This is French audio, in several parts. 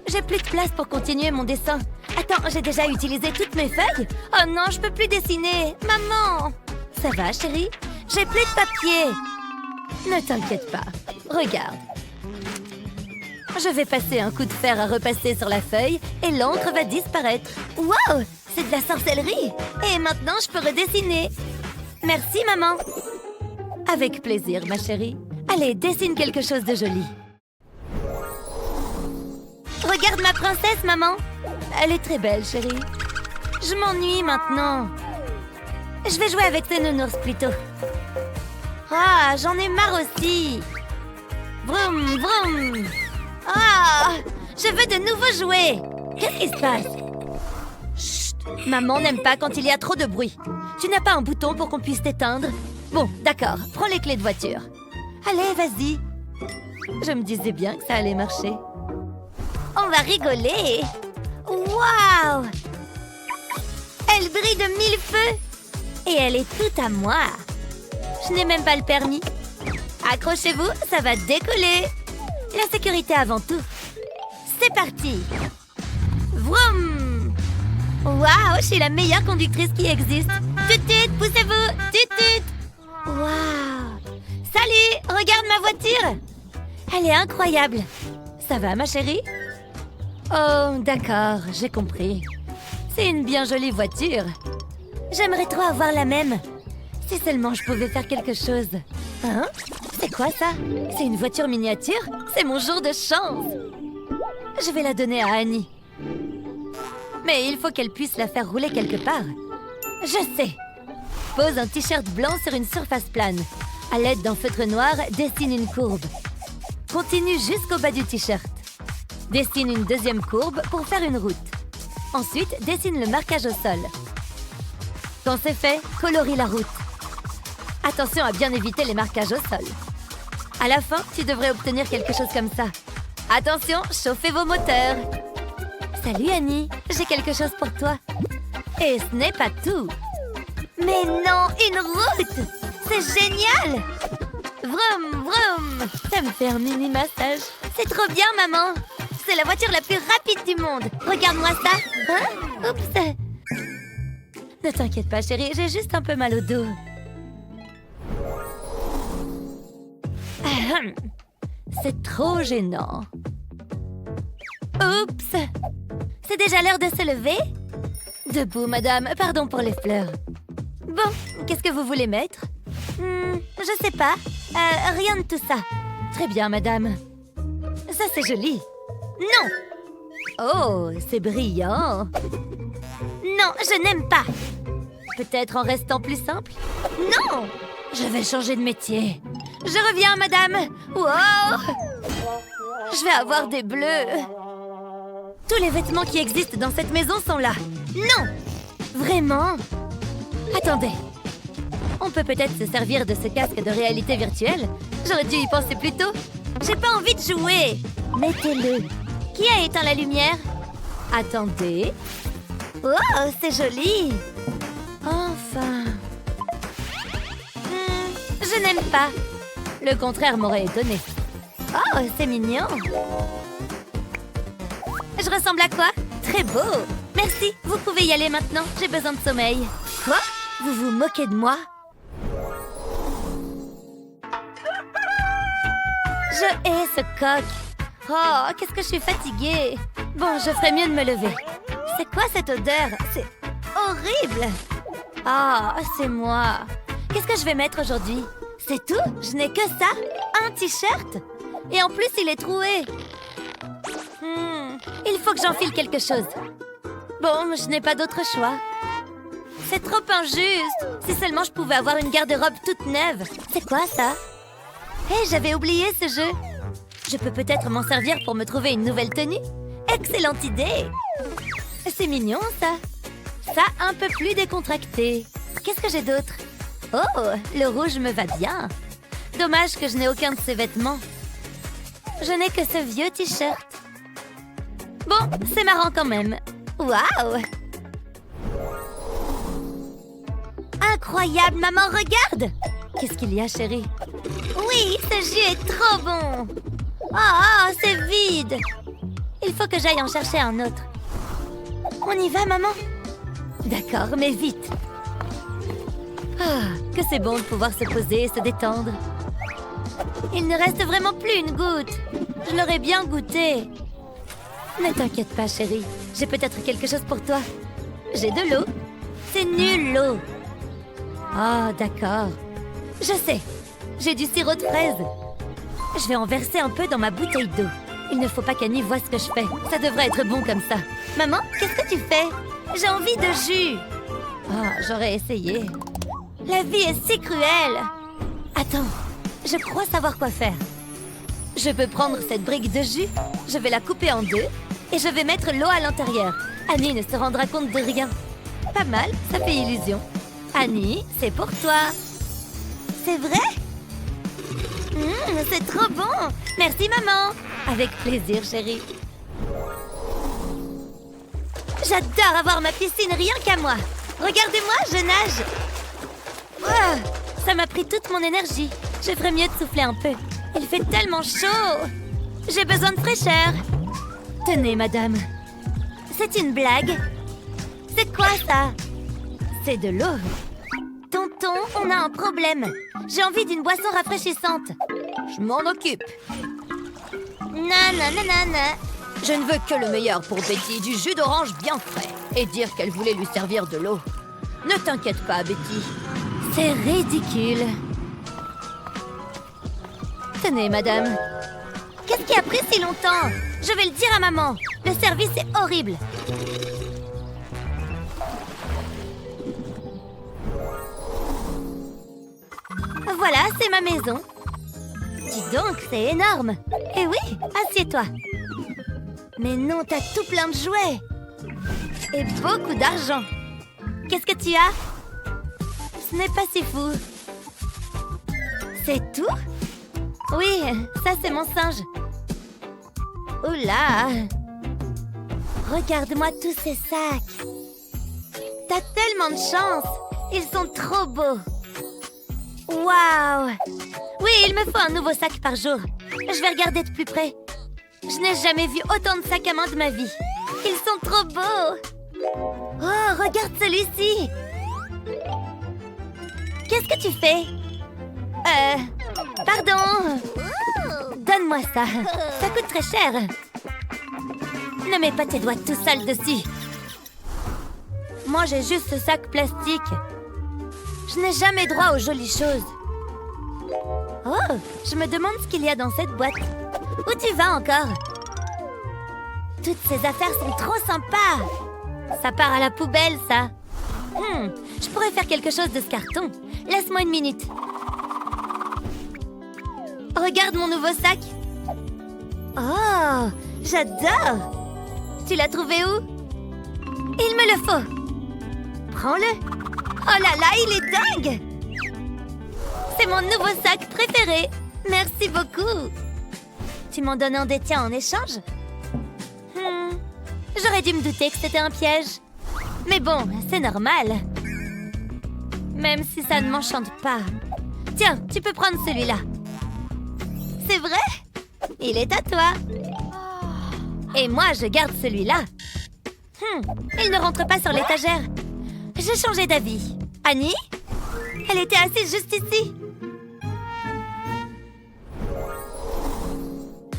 j'ai plus de place pour continuer mon dessin. Attends, j'ai déjà utilisé toutes mes feuilles? Oh non, je peux plus dessiner. Maman! Ça va, chérie? J'ai plus de papier. Ne t'inquiète pas. Regarde. Je vais passer un coup de fer à repasser sur la feuille et l'encre va disparaître. Wow! C'est de la sorcellerie! Et maintenant, je peux redessiner. Merci, maman. Avec plaisir, ma chérie. Allez, dessine quelque chose de joli. Regarde ma princesse, maman. Elle est très belle, chérie. Je m'ennuie maintenant. Je vais jouer avec tes nounours plutôt. Ah, j'en ai marre aussi. Vroom, vroom. Ah, je veux de nouveaux jouets. Qu'est-ce qui se passe? Chut, maman n'aime pas quand il y a trop de bruit. Tu n'as pas un bouton pour qu'on puisse t'éteindre? Bon, d'accord, prends les clés de voiture. Allez, vas-y. Je me disais bien que ça allait marcher. On va rigoler. Waouh! Elle brille de mille feux. Et elle est toute à moi. Je n'ai même pas le permis. Accrochez-vous, ça va décoller. La sécurité avant tout. C'est parti. Vroom! Waouh, je suis la meilleure conductrice qui existe. Tut-tut, poussez-vous. Tut-tut. Waouh! Salut, regarde ma voiture. Elle est incroyable. Ça va, ma chérie? Oh, d'accord, j'ai compris. C'est une bien jolie voiture. J'aimerais trop avoir la même. Si seulement je pouvais faire quelque chose. Hein? C'est quoi ça? C'est une voiture miniature? C'est mon jour de chance. Je vais la donner à Annie. Mais il faut qu'elle puisse la faire rouler quelque part. Je sais. Pose un t-shirt blanc sur une surface plane. À l'aide d'un feutre noir, dessine une courbe. Continue jusqu'au bas du t-shirt. Dessine une deuxième courbe pour faire une route. Ensuite, dessine le marquage au sol. Quand c'est fait, colorie la route. Attention à bien éviter les marquages au sol. À la fin, tu devrais obtenir quelque chose comme ça. Attention, chauffez vos moteurs. Salut Annie, j'ai quelque chose pour toi. Et ce n'est pas tout. Mais non, une route! C'est génial! Vroom, vroom! Ça me fait un mini massage. C'est trop bien, maman! C'est la voiture la plus rapide du monde. Regarde-moi ça. Hein? Oups! Ne t'inquiète pas, chérie, j'ai juste un peu mal au dos. Ahem. C'est trop gênant. Oups! C'est déjà l'heure de se lever? Debout, madame. Pardon pour les fleurs. Bon, qu'est-ce que vous voulez mettre? Je sais pas. Rien de tout ça. Très bien, madame. Ça, c'est joli. Non! Oh, c'est brillant. Non, je n'aime pas. Peut-être en restant plus simple? Non! Je vais changer de métier. Je reviens, madame. Wow! Je vais avoir des bleus. Tous les vêtements qui existent dans cette maison sont là. Non! Vraiment? Attendez. On peut peut-être se servir de ce casque de réalité virtuelle. J'aurais dû y penser plus tôt. J'ai pas envie de jouer. Mettez-le. Qui a éteint la lumière? Attendez. Oh, c'est joli. Enfin. Je n'aime pas. Le contraire m'aurait étonné. Oh, c'est mignon. Je ressemble à quoi? Très beau. Merci, vous pouvez y aller maintenant. J'ai besoin de sommeil. Quoi? Vous vous moquez de moi? Je hais ce coq. Oh, qu'est-ce que je suis fatiguée. Bon, je ferais mieux de me lever. C'est quoi cette odeur? C'est horrible. Ah, c'est moi. Qu'est-ce que je vais mettre aujourd'hui? C'est tout? Je n'ai que ça? Un t-shirt? Et en plus, il est troué. Il faut que j'enfile quelque chose. Bon, je n'ai pas d'autre choix. C'est trop injuste. Si seulement je pouvais avoir une garde-robe toute neuve. C'est quoi ça? Hé, j'avais oublié ce jeu. Je peux peut-être m'en servir pour me trouver une nouvelle tenue. Excellente idée. C'est mignon, ça. Ça, un peu plus décontracté. Qu'est-ce que j'ai d'autre? Oh, le rouge me va bien. Dommage que je n'ai aucun de ces vêtements. Je n'ai que ce vieux t-shirt. Bon, c'est marrant quand même. Waouh! Incroyable, maman, regarde! Qu'est-ce qu'il y a, chérie? Oui, ce jus est trop bon! Oh, c'est vide! Il faut que j'aille en chercher un autre. On y va, maman? D'accord, mais vite. Ah, que c'est bon de pouvoir se poser et se détendre. Il ne reste vraiment plus une goutte. Je l'aurais bien goûté. Ne t'inquiète pas, chérie. J'ai peut-être quelque chose pour toi. J'ai de l'eau. C'est nul, l'eau. Ah, d'accord. Je sais. J'ai du sirop de fraise. Je vais en verser un peu dans ma bouteille d'eau. Il ne faut pas qu'Annie voie ce que je fais. Ça devrait être bon comme ça. Maman, qu'est-ce que tu fais? J'ai envie de jus. Ah, j'aurais essayé. La vie est si cruelle. Attends, je crois savoir quoi faire. Je peux prendre cette brique de jus, je vais la couper en deux et je vais mettre l'eau à l'intérieur. Annie ne se rendra compte de rien. Pas mal, ça fait illusion. Annie, c'est pour toi. C'est vrai? C'est trop bon. Merci, maman. Avec plaisir, chérie. J'adore avoir ma piscine rien qu'à moi. Regardez-moi, je nage. Ah, ça m'a pris toute mon énergie. Je ferais mieux de souffler un peu. Il fait tellement chaud. J'ai besoin de fraîcheur. Tenez, madame. C'est une blague? C'est quoi ça? C'est de l'eau. Tonton, on a un problème. J'ai envie d'une boisson rafraîchissante. Je m'en occupe. Nanana. Je ne veux que le meilleur pour Betty, du jus d'orange bien frais. Et dire qu'elle voulait lui servir de l'eau. Ne t'inquiète pas, Betty. C'est ridicule. Tenez, madame. Qu'est-ce qui a pris si longtemps? Je vais le dire à maman. Le service est horrible. Voilà, c'est ma maison. Dis donc, c'est énorme. Eh oui, assieds-toi. Mais non, t'as tout plein de jouets. Et beaucoup d'argent. Qu'est-ce que tu as? Ce n'est pas si fou. C'est tout? Oui, ça c'est mon singe. Oula! Regarde-moi tous ces sacs. T'as tellement de chance. Ils sont trop beaux. Waouh! Oui, il me faut un nouveau sac par jour. Je vais regarder de plus près. Je n'ai jamais vu autant de sacs à main de ma vie. Ils sont trop beaux. Oh, regarde celui-ci. Qu'est-ce que tu fais? Pardon. Donne-moi ça. Ça coûte très cher. Ne mets pas tes doigts tout sales dessus. Moi, j'ai juste ce sac plastique. Je n'ai jamais droit aux jolies choses. Oh, je me demande ce qu'il y a dans cette boîte. Où tu vas encore? Toutes ces affaires sont trop sympas. Ça part à la poubelle, ça. Je pourrais faire quelque chose de ce carton. Laisse-moi une minute. Regarde mon nouveau sac. Oh, j'adore. Tu l'as trouvé où? Il me le faut. Prends-le. Oh là là, il est dingue. C'est mon nouveau sac préféré. Merci beaucoup. Tu m'en donnes un des tiens en échange? J'aurais dû me douter que c'était un piège. Mais bon, c'est normal. Même si ça ne m'enchante pas. Tiens, tu peux prendre celui-là. C'est vrai? Il est à toi. Et moi, je garde celui-là. Il ne rentre pas sur l'étagère. J'ai changé d'avis. Annie? Elle était assise juste ici.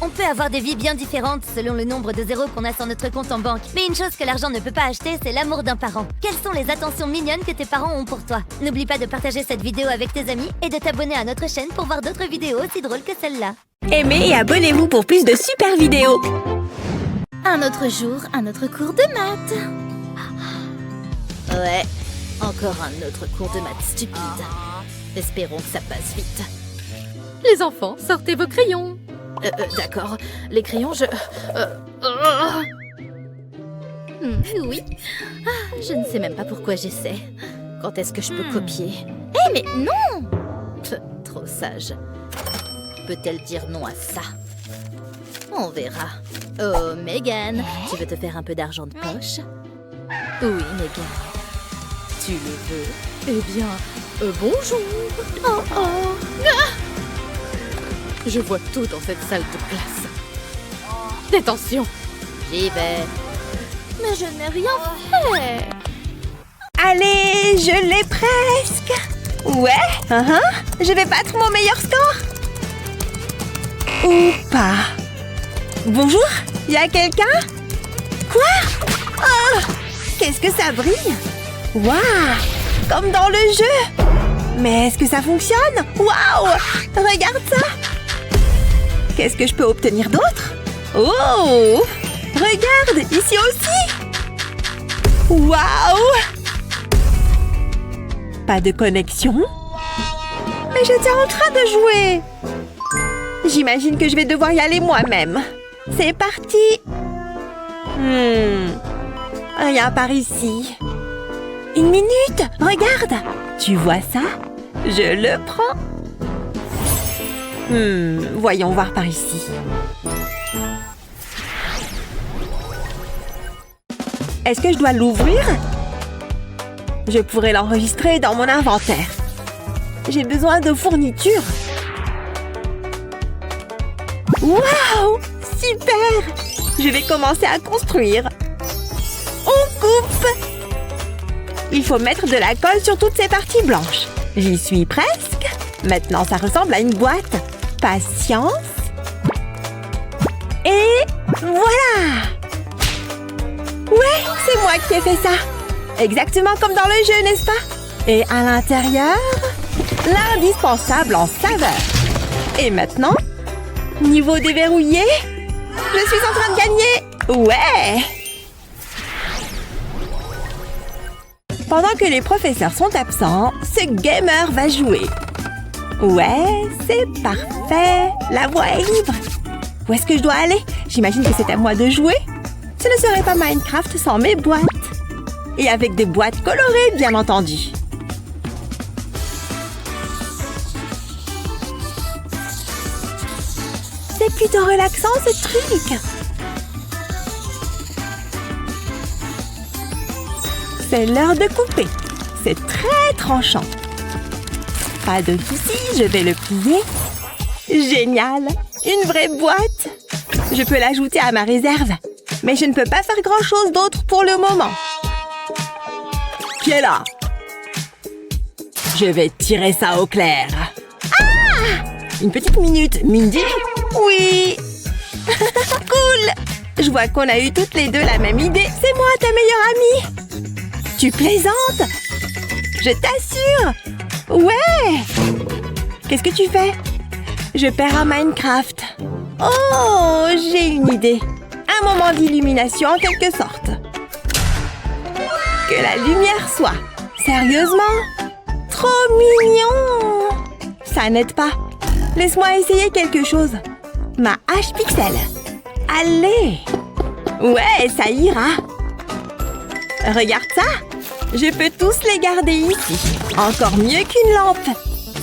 On peut avoir des vies bien différentes selon le nombre de zéros qu'on a sur notre compte en banque. Mais une chose que l'argent ne peut pas acheter, c'est l'amour d'un parent. Quelles sont les attentions mignonnes que tes parents ont pour toi? N'oublie pas de partager cette vidéo avec tes amis et de t'abonner à notre chaîne pour voir d'autres vidéos aussi drôles que celle-là. Aimez et abonnez-vous pour plus de super vidéos. Un autre jour, un autre cours de maths. Ouais, encore un autre cours de maths stupide. Espérons que ça passe vite. Les enfants, sortez vos crayons. D'accord, les crayons, oui. Je ne sais même pas pourquoi j'essaie. Quand est-ce que je peux copier? Mais non! Trop sage. Peut-elle dire non à ça? On verra. Oh, Megan, tu veux te faire un peu d'argent de poche? Oui, Megan. Tu le veux? Eh bien, bonjour. Oh oh. Je vois tout dans cette salle de classe. Détention. J'y vais. Mais je n'ai rien fait. Allez, je l'ai presque. Ouais, je vais battre mon meilleur score. Ou pas. Bonjour, y a quelqu'un? Quoi? Oh, qu'est-ce que ça brille? Waouh, comme dans le jeu. Mais est-ce que ça fonctionne? Waouh, regarde ça. Qu'est-ce que je peux obtenir d'autre? Oh, regarde, ici aussi. Waouh. Pas de connexion? Mais j'étais en train de jouer. J'imagine que je vais devoir y aller moi-même. C'est parti. Rien par ici. Une minute, regarde. Tu vois ça? Je le prends. Voyons voir par ici. Est-ce que je dois l'ouvrir? Je pourrais l'enregistrer dans mon inventaire. J'ai besoin de fournitures. Waouh! Super! Je vais commencer à construire. On coupe! Il faut mettre de la colle sur toutes ces parties blanches. J'y suis presque. Maintenant, ça ressemble à une boîte. Patience. Et voilà! Ouais, c'est moi qui ai fait ça. Exactement comme dans le jeu, n'est-ce pas? Et à l'intérieur, l'indispensable en saveur. Et maintenant, niveau déverrouillé, je suis en train de gagner. Ouais! Pendant que les professeurs sont absents, ce gamer va jouer. Ouais, c'est parfait. La voie est libre. Où est-ce que je dois aller? J'imagine que c'est à moi de jouer. Ce ne serait pas Minecraft sans mes boîtes. Et avec des boîtes colorées, bien entendu. C'est plutôt relaxant, ce truc. C'est l'heure de couper. C'est très tranchant. Pas de soucis, je vais le plier. Génial! Une vraie boîte. Je peux l'ajouter à ma réserve. Mais je ne peux pas faire grand-chose d'autre pour le moment. Qui est là? Je vais tirer ça au clair. Ah! Une petite minute, Mindy? Oui! Cool! Je vois qu'on a eu toutes les deux la même idée. C'est moi, ta meilleure amie! Tu plaisantes? Je t'assure! Ouais! Qu'est-ce que tu fais? Je perds à Minecraft. Oh, j'ai une idée. Un moment d'illumination en quelque sorte. Que la lumière soit. Sérieusement? Trop mignon! Ça n'aide pas. Laisse-moi essayer quelque chose. Ma hache pixel. Allez! Ouais, ça ira. Regarde ça. Je peux tous les garder ici. Encore mieux qu'une lampe.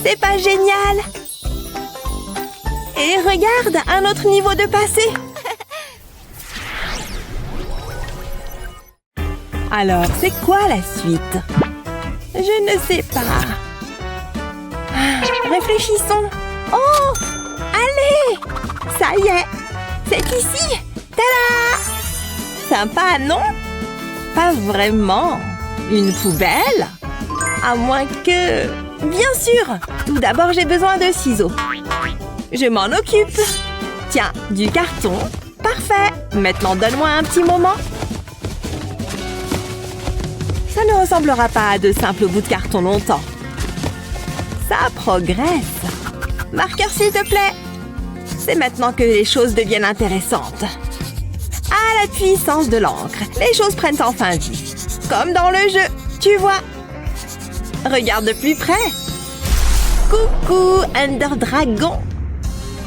C'est pas génial? Et regarde, un autre niveau de passé. Alors, c'est quoi la suite? Je ne sais pas. Réfléchissons. Oh! Allez! Ça y est! C'est ici! Tada! Sympa, non? Pas vraiment. Une poubelle? À moins que... Bien sûr! Tout d'abord, j'ai besoin de ciseaux. Je m'en occupe. Tiens, du carton. Parfait. Maintenant, donne-moi un petit moment. Ça ne ressemblera pas à de simples bouts de carton longtemps. Ça progresse. Marqueur, s'il te plaît. C'est maintenant que les choses deviennent intéressantes. À la puissance de l'encre, les choses prennent enfin vie. Comme dans le jeu, tu vois. Regarde de plus près. Coucou, Ender Dragon.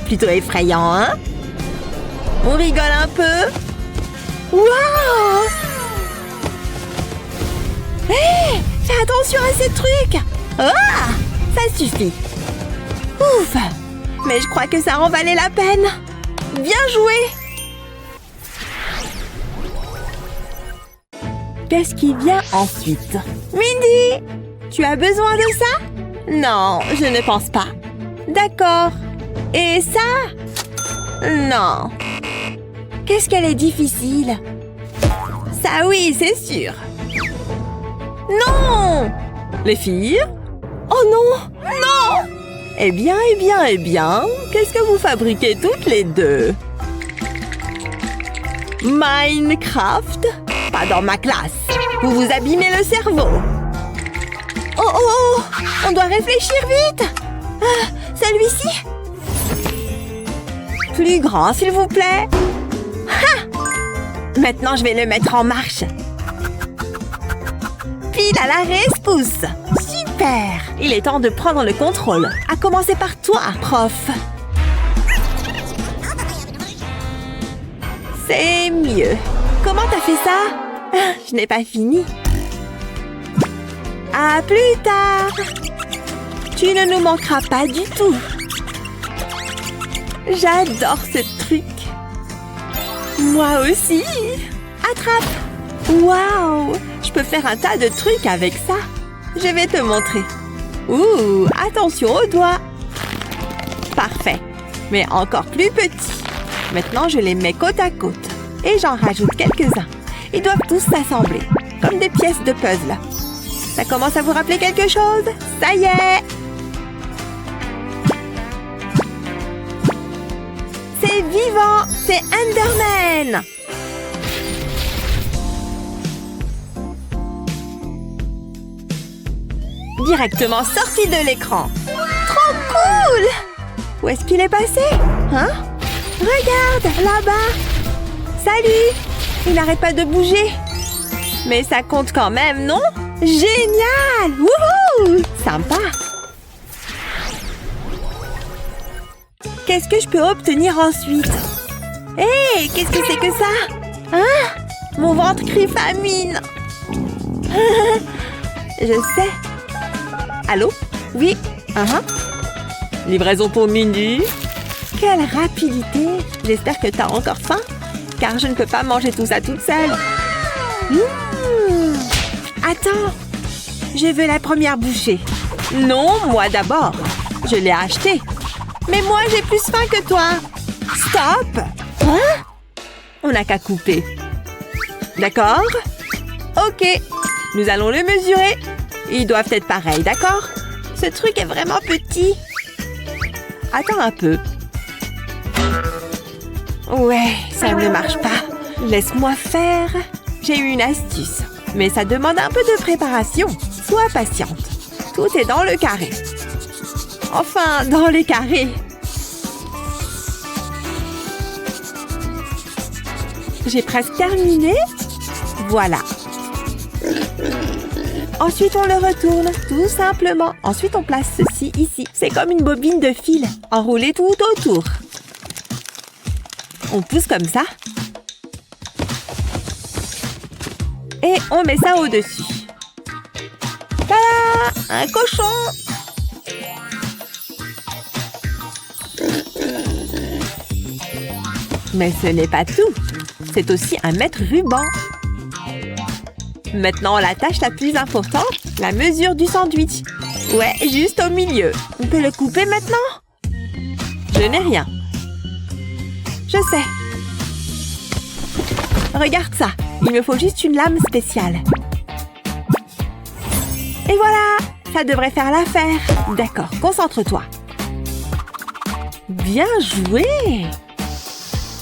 Plutôt effrayant, hein? On rigole un peu. Waouh! Hé! Fais attention à ces trucs! Ah! Ça suffit. Ouf! Mais je crois que ça en valait la peine. Bien joué! Qu'est-ce qui vient ensuite? Mindy! Tu as besoin de ça? Non, je ne pense pas. D'accord. Et ça? Non. Qu'est-ce qu'elle est difficile. Ça oui, c'est sûr. Non! Les filles? Oh non! Non! Eh bien, qu'est-ce que vous fabriquez toutes les deux? Minecraft? Pas dans ma classe. Vous vous abîmez le cerveau. Oh! On doit réfléchir vite. Celui-ci? Plus grand, s'il vous plaît. Ha! Maintenant, je vais le mettre en marche. Pile à la rescousse. Super! Il est temps de prendre le contrôle. À commencer par toi, prof. C'est mieux. Comment t'as fait ça? Je n'ai pas fini. À plus tard. Tu ne nous manqueras pas du tout. J'adore ce truc. Moi aussi. Attrape. Waouh! Je peux faire un tas de trucs avec ça. Je vais te montrer. Ouh, attention aux doigts. Parfait. Mais encore plus petit. Maintenant, je les mets côte à côte. Et j'en rajoute quelques-uns. Ils doivent tous s'assembler, comme des pièces de puzzle. Ça commence à vous rappeler quelque chose? Ça y est! C'est vivant! C'est Enderman! Directement sorti de l'écran. Trop cool! Où est-ce qu'il est passé? Hein? Regarde, là-bas! Salut! Il n'arrête pas de bouger. Mais ça compte quand même, non? Génial! Wouhou! Sympa! Qu'est-ce que je peux obtenir ensuite? Hé! Qu'est-ce que c'est que ça? Hein? Mon ventre crie famine! Je sais. Allô? Oui? Livraison pour Mindy? Quelle rapidité! J'espère que t'as encore faim, car je ne peux pas manger tout ça toute seule. Attends! Je veux la première bouchée. Non, moi d'abord. Je l'ai acheté. Mais moi, j'ai plus faim que toi. Stop! Hein? On n'a qu'à couper. D'accord? Ok. Nous allons le mesurer. Ils doivent être pareils, d'accord? Ce truc est vraiment petit. Attends un peu. Ouais, ça ne marche pas. Laisse-moi faire. J'ai eu une astuce. Mais ça demande un peu de préparation. Sois patiente. Tout est dans le carré. Enfin, dans les carrés. J'ai presque terminé. Voilà. Ensuite, on le retourne, tout simplement. Ensuite, on place ceci ici. C'est comme une bobine de fil, enroulée tout autour. On pousse comme ça. Et on met ça au-dessus. Tada! Un cochon! Mais ce n'est pas tout. C'est aussi un mètre-ruban. Maintenant, la tâche la plus importante, la mesure du sandwich. Ouais, juste au milieu. On peut le couper maintenant? Je n'ai rien. Je sais. Regarde ça. Il me faut juste une lame spéciale. Et voilà! Ça devrait faire l'affaire. D'accord, concentre-toi. Bien joué!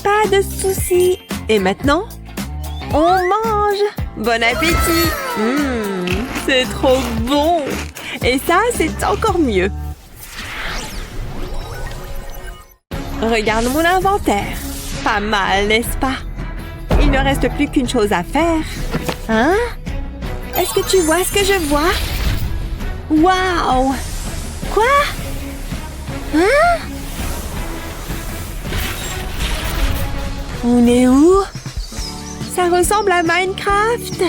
Pas de soucis. Et maintenant, on mange! Bon appétit! C'est trop bon! Et ça, c'est encore mieux. Regarde mon inventaire. Pas mal, n'est-ce pas? Il ne reste plus qu'une chose à faire. Hein? Est-ce que tu vois ce que je vois? Waouh! Quoi? Hein? On est où? Ça ressemble à Minecraft.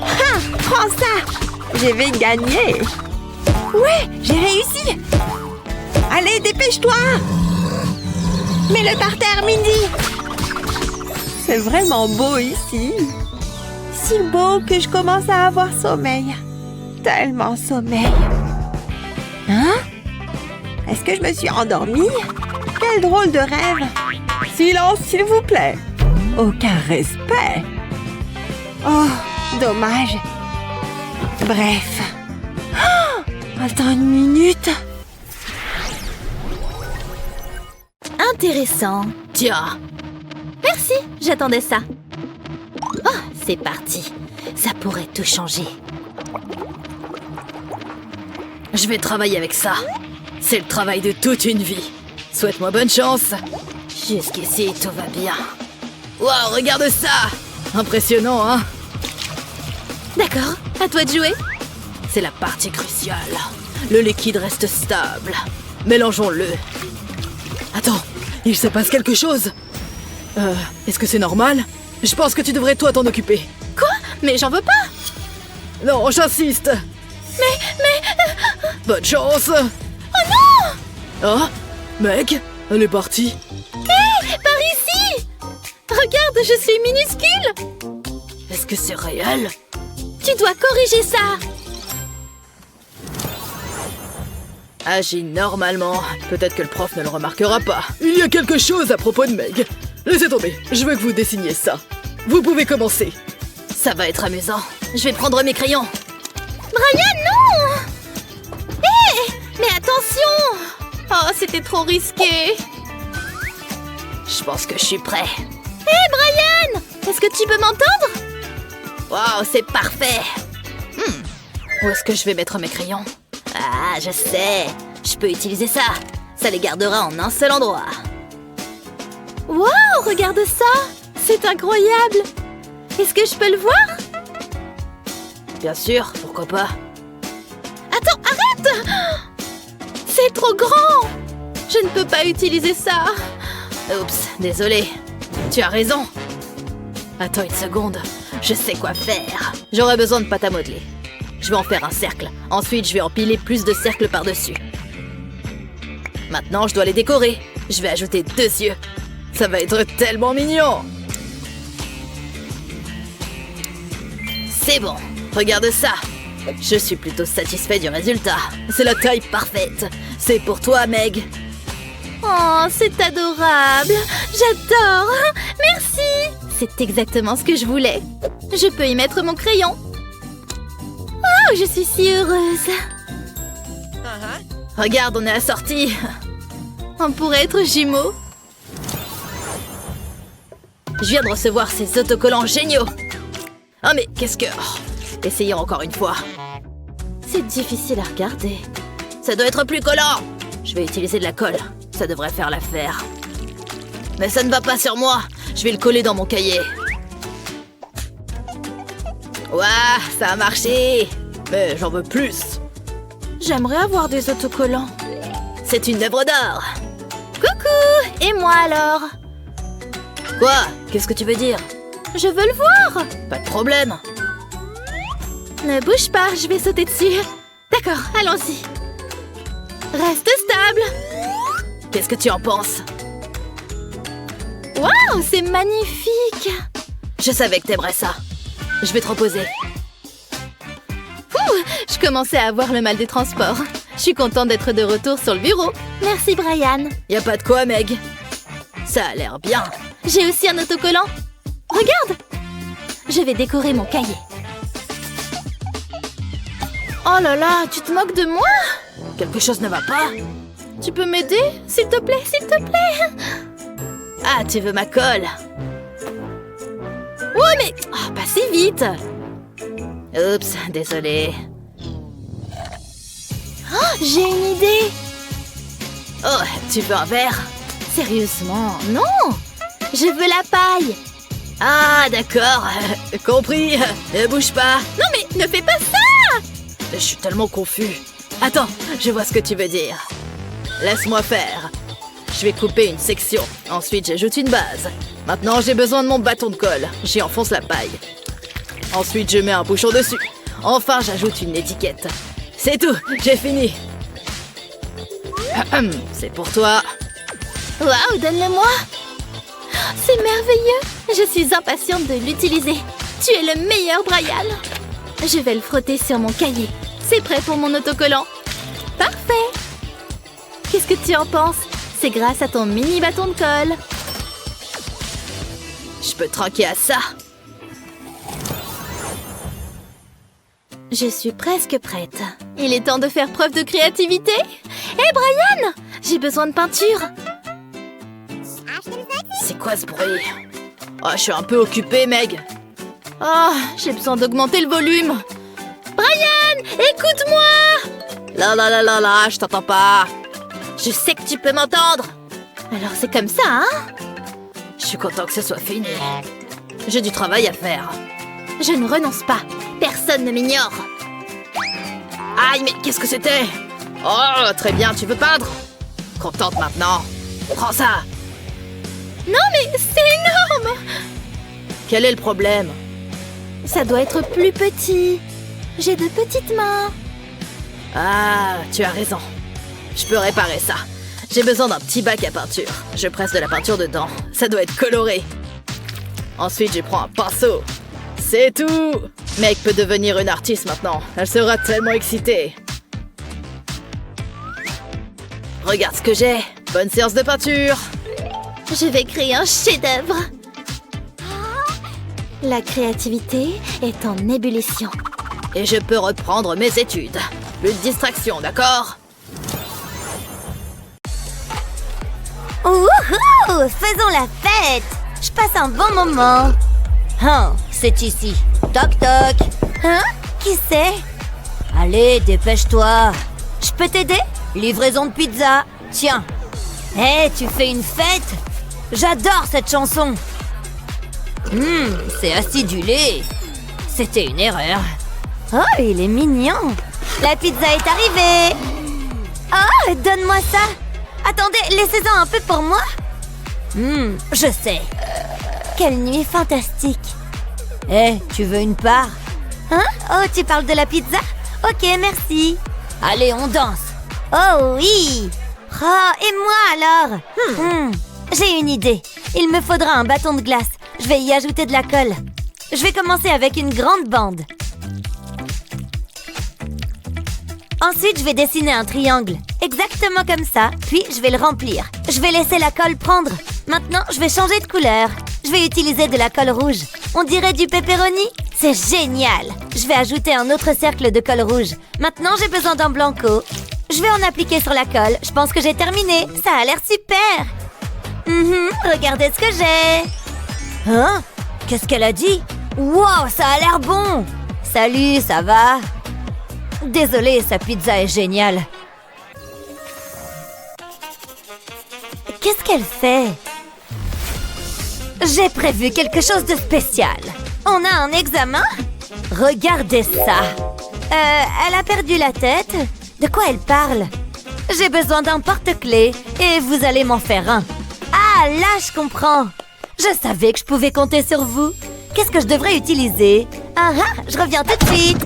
Ha! Prends ça! Je vais gagner. Ouais, j'ai réussi. Allez, dépêche-toi. Mets-le par terre, Mindy. C'est vraiment beau ici. Si beau que je commence à avoir sommeil. Tellement sommeil. Hein? Est-ce que je me suis endormie? Quel drôle de rêve. Silence, s'il vous plaît. Aucun respect. Oh, dommage. Bref. Oh, attends une minute. Intéressant. Tiens. Merci, j'attendais ça. Oh, c'est parti. Ça pourrait tout changer. Je vais travailler avec ça. C'est le travail de toute une vie. Souhaite-moi bonne chance. Jusqu'ici, tout va bien. Wow, regarde ça! Impressionnant, hein? D'accord, à toi de jouer. C'est la partie cruciale. Le liquide reste stable. Mélangeons-le. Attends, il se passe quelque chose. Est-ce que c'est normal? Je pense que tu devrais toi t'en occuper. Quoi? Mais j'en veux pas. Non, j'insiste. Mais... Bonne chance. Oh non! Oh, Meg, elle est partie. Hé, par ici! Regarde, je suis minuscule! Est-ce que c'est réel? Tu dois corriger ça! Agis normalement. Peut-être que le prof ne le remarquera pas. Il y a quelque chose à propos de Meg. Laissez tomber, je veux que vous dessiniez ça. Vous pouvez commencer. Ça va être amusant. Je vais prendre mes crayons. Brian, non! Hé! Mais attention! Oh, c'était trop risqué! Je pense que je suis prêt. Hé, Brian! Est-ce que tu peux m'entendre? Waouh, c'est parfait. Où est-ce que je vais mettre mes crayons? Ah, je sais. Je peux utiliser ça. Ça les gardera en un seul endroit. Waouh, regarde ça! C'est incroyable! Est-ce que je peux le voir? Bien sûr, pourquoi pas? Attends, arrête! C'est trop grand! Je ne peux pas utiliser ça. Oups, désolé. Tu as raison. Attends une seconde. Je sais quoi faire. J'aurai besoin de pâte à modeler. Je vais en faire un cercle. Ensuite, je vais empiler plus de cercles par-dessus. Maintenant, je dois les décorer. Je vais ajouter 2 yeux. Ça va être tellement mignon. C'est bon. Regarde ça. Je suis plutôt satisfait du résultat. C'est la taille parfaite. C'est pour toi, Meg. Oh, c'est adorable! J'adore! Merci! C'est exactement ce que je voulais. Je peux y mettre mon crayon. Oh, je suis si heureuse. Regarde, on est assortis. On pourrait être jumeaux. Je viens de recevoir ces autocollants géniaux. Oh mais qu'est-ce que... Oh, essayons encore une fois. C'est difficile à regarder. Ça doit être plus collant. Je vais utiliser de la colle. Ça devrait faire l'affaire. Mais ça ne va pas sur moi. Je vais le coller dans mon cahier. Ouah, ça a marché. Mais j'en veux plus. J'aimerais avoir des autocollants. C'est une œuvre d'art. Coucou! Et moi alors? Quoi? Qu'est-ce que tu veux dire? Je veux le voir! Pas de problème. Ne bouge pas, je vais sauter dessus. D'accord, allons-y. Reste stable. Qu'est-ce que tu en penses? Waouh, c'est magnifique! Je savais que t'aimerais ça. Je vais te reposer. Ouh, je commençais à avoir le mal des transports. Je suis contente d'être de retour sur le bureau. Merci, Brian. Y a pas de quoi, Meg. Ça a l'air bien. J'ai aussi un autocollant. Regarde! Je vais décorer mon cahier. Oh là là, tu te moques de moi? Quelque chose ne va pas? Tu peux m'aider? S'il te plaît, s'il te plaît! Ah, tu veux ma colle? Ouais, mais... Oh, pas si vite! Oups, désolé. Oh, j'ai une idée! Oh, tu veux un verre? Sérieusement, non! Je veux la paille! Ah, d'accord. Compris. Ne bouge pas. Non mais, ne fais pas ça! Je suis tellement confus. Attends, je vois ce que tu veux dire. Laisse-moi faire. Je vais couper une section. Ensuite, j'ajoute une base. Maintenant, j'ai besoin de mon bâton de colle. J'y enfonce la paille. Ensuite, je mets un bouchon dessus. Enfin, j'ajoute une étiquette. C'est tout, j'ai fini. C'est pour toi. Waouh, donne-le-moi! C'est merveilleux! Je suis impatiente de l'utiliser. Tu es le meilleur, Brian. Je vais le frotter sur mon cahier. C'est prêt pour mon autocollant. Parfait! Qu'est-ce que tu en penses? C'est grâce à ton mini bâton de colle. Je peux trinquer à ça. Je suis presque prête. Il est temps de faire preuve de créativité. Hé, Brian! J'ai besoin de peinture. C'est quoi ce bruit? Oh, je suis un peu occupée, Meg. Oh, j'ai besoin d'augmenter le volume. Brian, écoute-moi! La, je t'entends pas. Je sais que tu peux m'entendre. Alors c'est comme ça, hein? Je suis content que ce soit fini. J'ai du travail à faire. Je ne renonce pas. Personne ne m'ignore. Aïe, mais qu'est-ce que c'était? Oh, très bien, tu veux peindre? Contente maintenant. Prends ça. Non mais c'est énorme! Quel est le problème? Ça doit être plus petit. J'ai de petites mains. Ah, tu as raison. Je peux réparer ça. J'ai besoin d'un petit bac à peinture. Je presse de la peinture dedans. Ça doit être coloré. Ensuite, je prends un pinceau. C'est tout! Meg peut devenir une artiste maintenant. Elle sera tellement excitée. Regarde ce que j'ai. Bonne séance de peinture. Je vais créer un chef-d'œuvre. La créativité est en ébullition. Et je peux reprendre mes études. Plus de distraction, d'accord? Wouhou! Faisons la fête! Je passe un bon moment. Hein, c'est ici. Toc toc. Hein? Qui c'est? Allez, dépêche-toi. Je peux t'aider? Livraison de pizza. Tiens. Hé, tu fais une fête? J'adore cette chanson. C'est acidulé. C'était une erreur. Oh, il est mignon. La pizza est arrivée. Oh, donne-moi ça. Attendez, laissez-en un peu pour moi. Je sais. Quelle nuit fantastique. Hé, tu veux une part? Hein? Oh, tu parles de la pizza? Ok, merci. Allez, on danse. Oh oui. Oh, et moi alors? J'ai une idée. Il me faudra un bâton de glace. Je vais y ajouter de la colle. Je vais commencer avec une grande bande. Ensuite, je vais dessiner un triangle. Exactement comme ça. Puis, je vais le remplir. Je vais laisser la colle prendre. Maintenant, je vais changer de couleur. Je vais utiliser de la colle rouge. On dirait du pepperoni. C'est génial. Je vais ajouter un autre cercle de colle rouge. Maintenant, j'ai besoin d'un blanco. Je vais en appliquer sur la colle. Je pense que j'ai terminé. Ça a l'air super. Regardez ce que j'ai. Hein? Qu'est-ce qu'elle a dit? Wow, ça a l'air bon. Salut, ça va? Désolée, sa pizza est géniale. Qu'est-ce qu'elle fait? J'ai prévu quelque chose de spécial. On a un examen? Regardez ça. Elle a perdu la tête? De quoi elle parle? J'ai besoin d'un porte-clés et vous allez m'en faire un. Ah, là, je comprends. Je savais que je pouvais compter sur vous. Qu'est-ce que je devrais utiliser? Ah, je reviens tout de suite.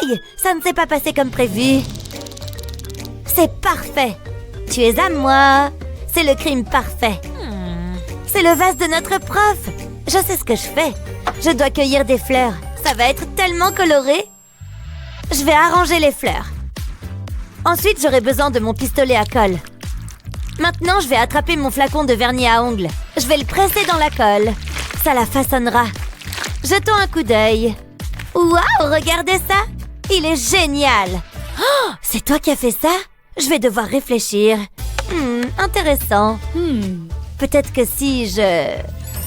Aïe, ça ne s'est pas passé comme prévu. C'est parfait. Tu es à moi. C'est le crime parfait. C'est le vase de notre prof. Je sais ce que je fais. Je dois cueillir des fleurs. Ça va être tellement coloré. Je vais arranger les fleurs. Ensuite, j'aurai besoin de mon pistolet à colle. Maintenant, je vais attraper mon flacon de vernis à ongles. Je vais le presser dans la colle. Ça la façonnera. Jetons un coup d'œil. Waouh, regardez ça. Il est génial. Oh, c'est toi qui as fait ça? Je vais devoir réfléchir. Intéressant. Peut-être que si je...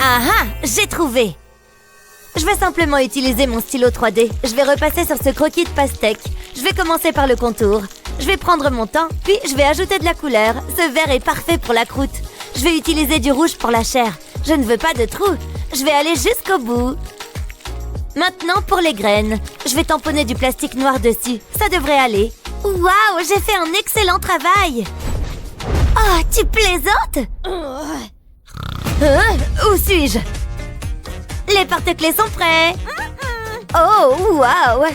Ah, j'ai trouvé. Je vais simplement utiliser mon stylo 3D. Je vais repasser sur ce croquis de pastèque. Je vais commencer par le contour. Je vais prendre mon temps, puis je vais ajouter de la couleur. Ce vert est parfait pour la croûte. Je vais utiliser du rouge pour la chair. Je ne veux pas de trous. Je vais aller jusqu'au bout. Maintenant, pour les graines. Je vais tamponner du plastique noir dessus. Ça devrait aller. Waouh, j'ai fait un excellent travail. Oh, tu plaisantes? Où suis-je? Les porte-clés sont prêts. Oh, waouh.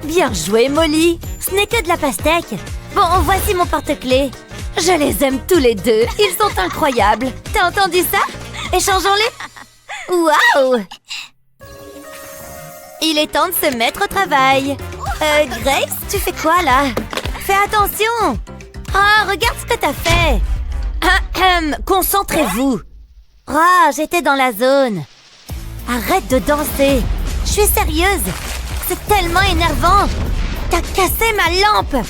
Bien joué, Molly. Ce n'est que de la pastèque. Bon, voici mon porte-clés. Je les aime tous les deux. Ils sont incroyables. T'as entendu ça? Échangeons-les. Waouh. Il est temps de se mettre au travail. Grace, tu fais quoi, là? Fais attention. Oh, regarde ce que t'as fait. Concentrez-vous. Oh, j'étais dans la zone. Arrête de danser. Je suis sérieuse. C'est tellement énervant. T'as cassé ma lampe.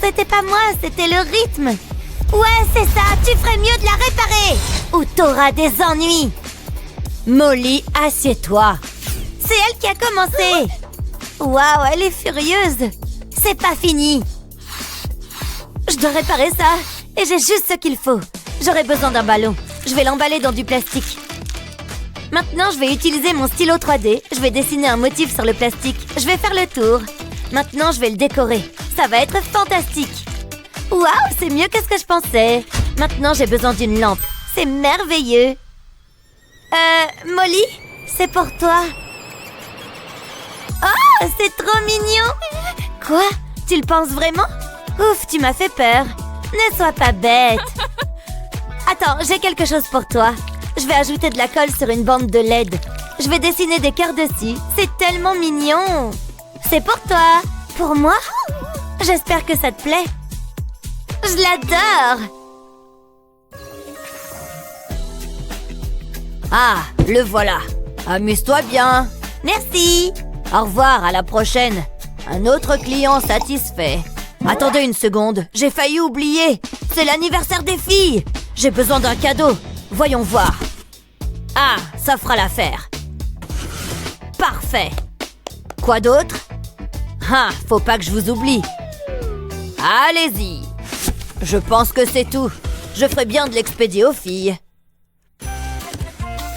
C'était pas moi, c'était le rythme. Ouais, c'est ça. Tu ferais mieux de la réparer. Ou t'auras des ennuis. Molly, assieds-toi. C'est elle qui a commencé. Waouh, elle est furieuse. C'est pas fini. Je dois réparer ça. Et j'ai juste ce qu'il faut. J'aurai besoin d'un ballon. Je vais l'emballer dans du plastique. Maintenant, je vais utiliser mon stylo 3D. Je vais dessiner un motif sur le plastique. Je vais faire le tour. Maintenant, je vais le décorer. Ça va être fantastique. Waouh, c'est mieux que ce que je pensais. Maintenant, j'ai besoin d'une lampe. C'est merveilleux. Molly, c'est pour toi. Oh, c'est trop mignon. Quoi? Tu le penses vraiment? Ouf, tu m'as fait peur. Ne sois pas bête. Attends, j'ai quelque chose pour toi. Je vais ajouter de la colle sur une bande de LED. Je vais dessiner des cœurs dessus. C'est tellement mignon. C'est pour toi. Pour moi? J'espère que ça te plaît. Je l'adore. Ah, le voilà. Amuse-toi bien. Merci. Au revoir, à la prochaine. Un autre client satisfait. Attendez une seconde, j'ai failli oublier. C'est l'anniversaire des filles. J'ai besoin d'un cadeau. Voyons voir. Ah, ça fera l'affaire. Parfait. Quoi d'autre? Ah, faut pas que je vous oublie. Allez-y. Je pense que c'est tout. Je ferais bien de l'expédier aux filles.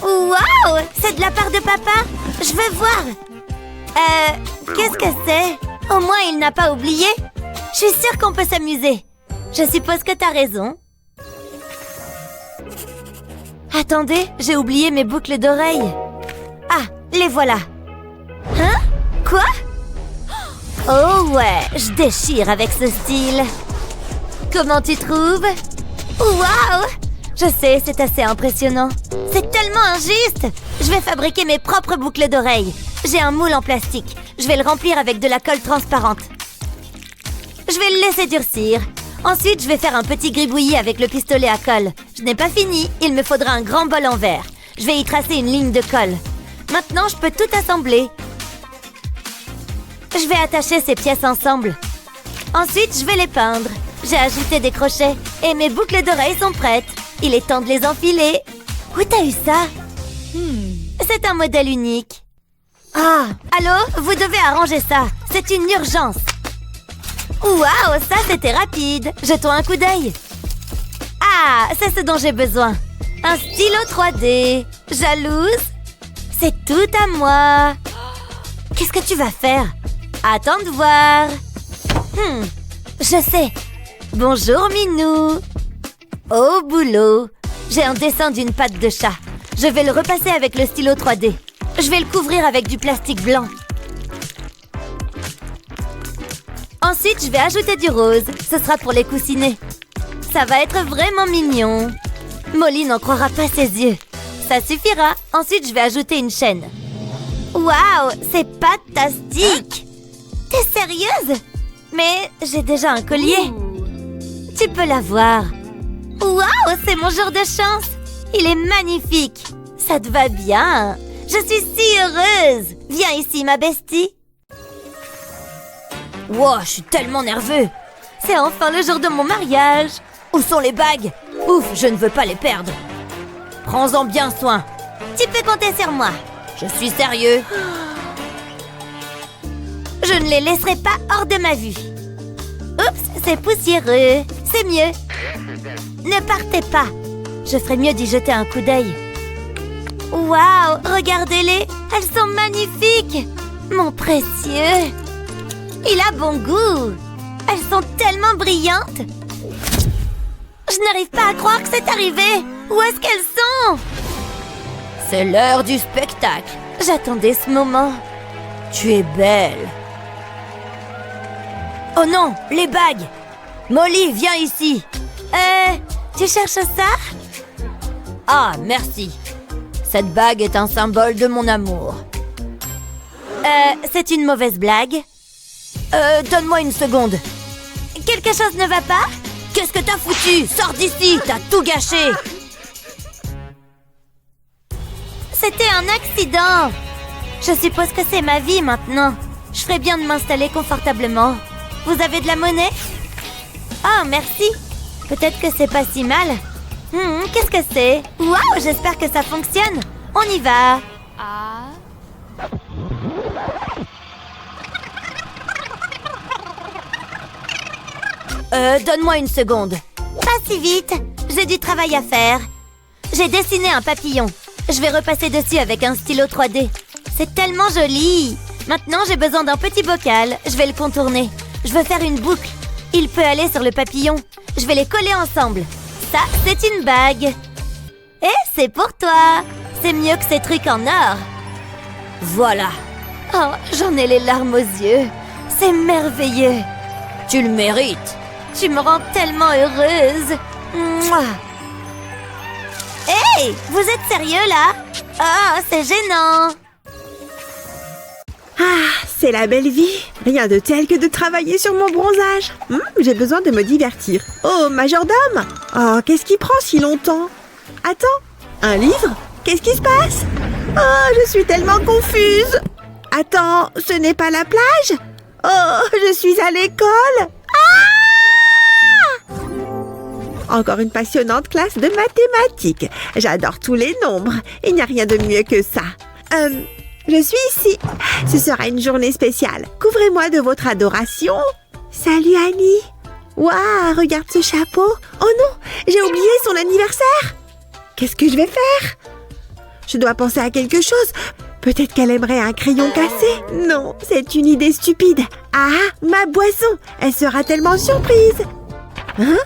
Waouh! C'est de la part de papa? Je veux voir. Qu'est-ce que c'est? Au moins, il n'a pas oublié. Je suis sûre qu'on peut s'amuser. Je suppose que t'as raison. Attendez, j'ai oublié mes boucles d'oreilles. Ah, les voilà. Hein? Quoi? Oh ouais, je déchire avec ce style. Comment tu trouves? Waouh! Je sais, c'est assez impressionnant. C'est tellement injuste! Je vais fabriquer mes propres boucles d'oreilles. J'ai un moule en plastique. Je vais le remplir avec de la colle transparente. Je vais le laisser durcir. Ensuite, je vais faire un petit gribouillis avec le pistolet à colle. Je n'ai pas fini. Il me faudra un grand bol en verre. Je vais y tracer une ligne de colle. Maintenant, je peux tout assembler. Je vais attacher ces pièces ensemble. Ensuite, je vais les peindre. J'ai ajouté des crochets et mes boucles d'oreilles sont prêtes. Il est temps de les enfiler. Où t'as eu ça? C'est un modèle unique. Ah, allô? Vous devez arranger ça. C'est une urgence. Waouh, ça c'était rapide. Jetons un coup d'œil. Ah, c'est ce dont j'ai besoin. Un stylo 3D. Jalouse? C'est tout à moi. Qu'est-ce que tu vas faire? Attends de voir. Je sais. Bonjour Minou. Au boulot. J'ai un dessin d'une patte de chat. Je vais le repasser avec le stylo 3D. Je vais le couvrir avec du plastique blanc. Ensuite, je vais ajouter du rose. Ce sera pour les coussinets. Ça va être vraiment mignon. Molly n'en croira pas ses yeux. Ça suffira. Ensuite, je vais ajouter une chaîne. Waouh, c'est fantastique! T'es sérieuse? Mais j'ai déjà un collier. Tu peux l'avoir. Waouh, c'est mon jour de chance. Il est magnifique. Ça te va bien. Je suis si heureuse. Viens ici, ma bestie. Wow, je suis tellement nerveux. C'est enfin le jour de mon mariage. Où sont les bagues? Ouf, je ne veux pas les perdre. Prends-en bien soin. Tu peux compter sur moi. Je suis sérieux. Je ne les laisserai pas hors de ma vue. Oups, c'est poussiéreux. C'est mieux. Ne partez pas. Je ferais mieux d'y jeter un coup d'œil. Waouh, regardez-les. Elles sont magnifiques. Mon précieux. Il a bon goût. Elles sont tellement brillantes. Je n'arrive pas à croire que c'est arrivé. Où est-ce qu'elles sont? C'est l'heure du spectacle. J'attendais ce moment. Tu es belle. Oh non, les bagues. Molly, viens ici. Tu cherches ça? Ah, merci. Cette bague est un symbole de mon amour. C'est une mauvaise blague. Donne-moi une seconde. Quelque chose ne va pas? Qu'est-ce que t'as foutu? Sors d'ici, t'as tout gâché. c'était un accident. Je suppose que c'est ma vie maintenant. Je ferais bien de m'installer confortablement. Vous avez de la monnaie? Oh, merci. Peut-être que c'est pas si mal. Qu'est-ce que c'est? Waouh, j'espère que ça fonctionne. On y va. Donne-moi une seconde. Pas si vite. J'ai du travail à faire. J'ai dessiné un papillon. Je vais repasser dessus avec un stylo 3D. C'est tellement joli. Maintenant, j'ai besoin d'un petit bocal. Je vais le contourner. Je veux faire une boucle. Il peut aller sur le papillon. Je vais les coller ensemble. Ça, c'est une bague. Et c'est pour toi. C'est mieux que ces trucs en or. Voilà. Oh, j'en ai les larmes aux yeux. C'est merveilleux. Tu le mérites. Tu me rends tellement heureuse. Mouah. Hey, vous êtes sérieux là? Oh, c'est gênant. Ah, c'est la belle vie. Rien de tel que de travailler sur mon bronzage. J'ai besoin de me divertir. Oh, majordome! Oh, qu'est-ce qui prend si longtemps? Attends, un livre? Qu'est-ce qui se passe? Oh, je suis tellement confuse. Attends, ce n'est pas la plage? Oh, je suis à l'école. Ah! Encore une passionnante classe de mathématiques. J'adore tous les nombres. Il n'y a rien de mieux que ça. Je suis ici. Ce sera une journée spéciale. Couvrez-moi de votre adoration. Salut Annie. Waouh, regarde ce chapeau. Oh non, j'ai oublié son anniversaire. Qu'est-ce que je vais faire? Je dois penser à quelque chose. Peut-être qu'elle aimerait un crayon cassé. Non, c'est une idée stupide. Ah, ma boisson. Elle sera tellement surprise. Hein?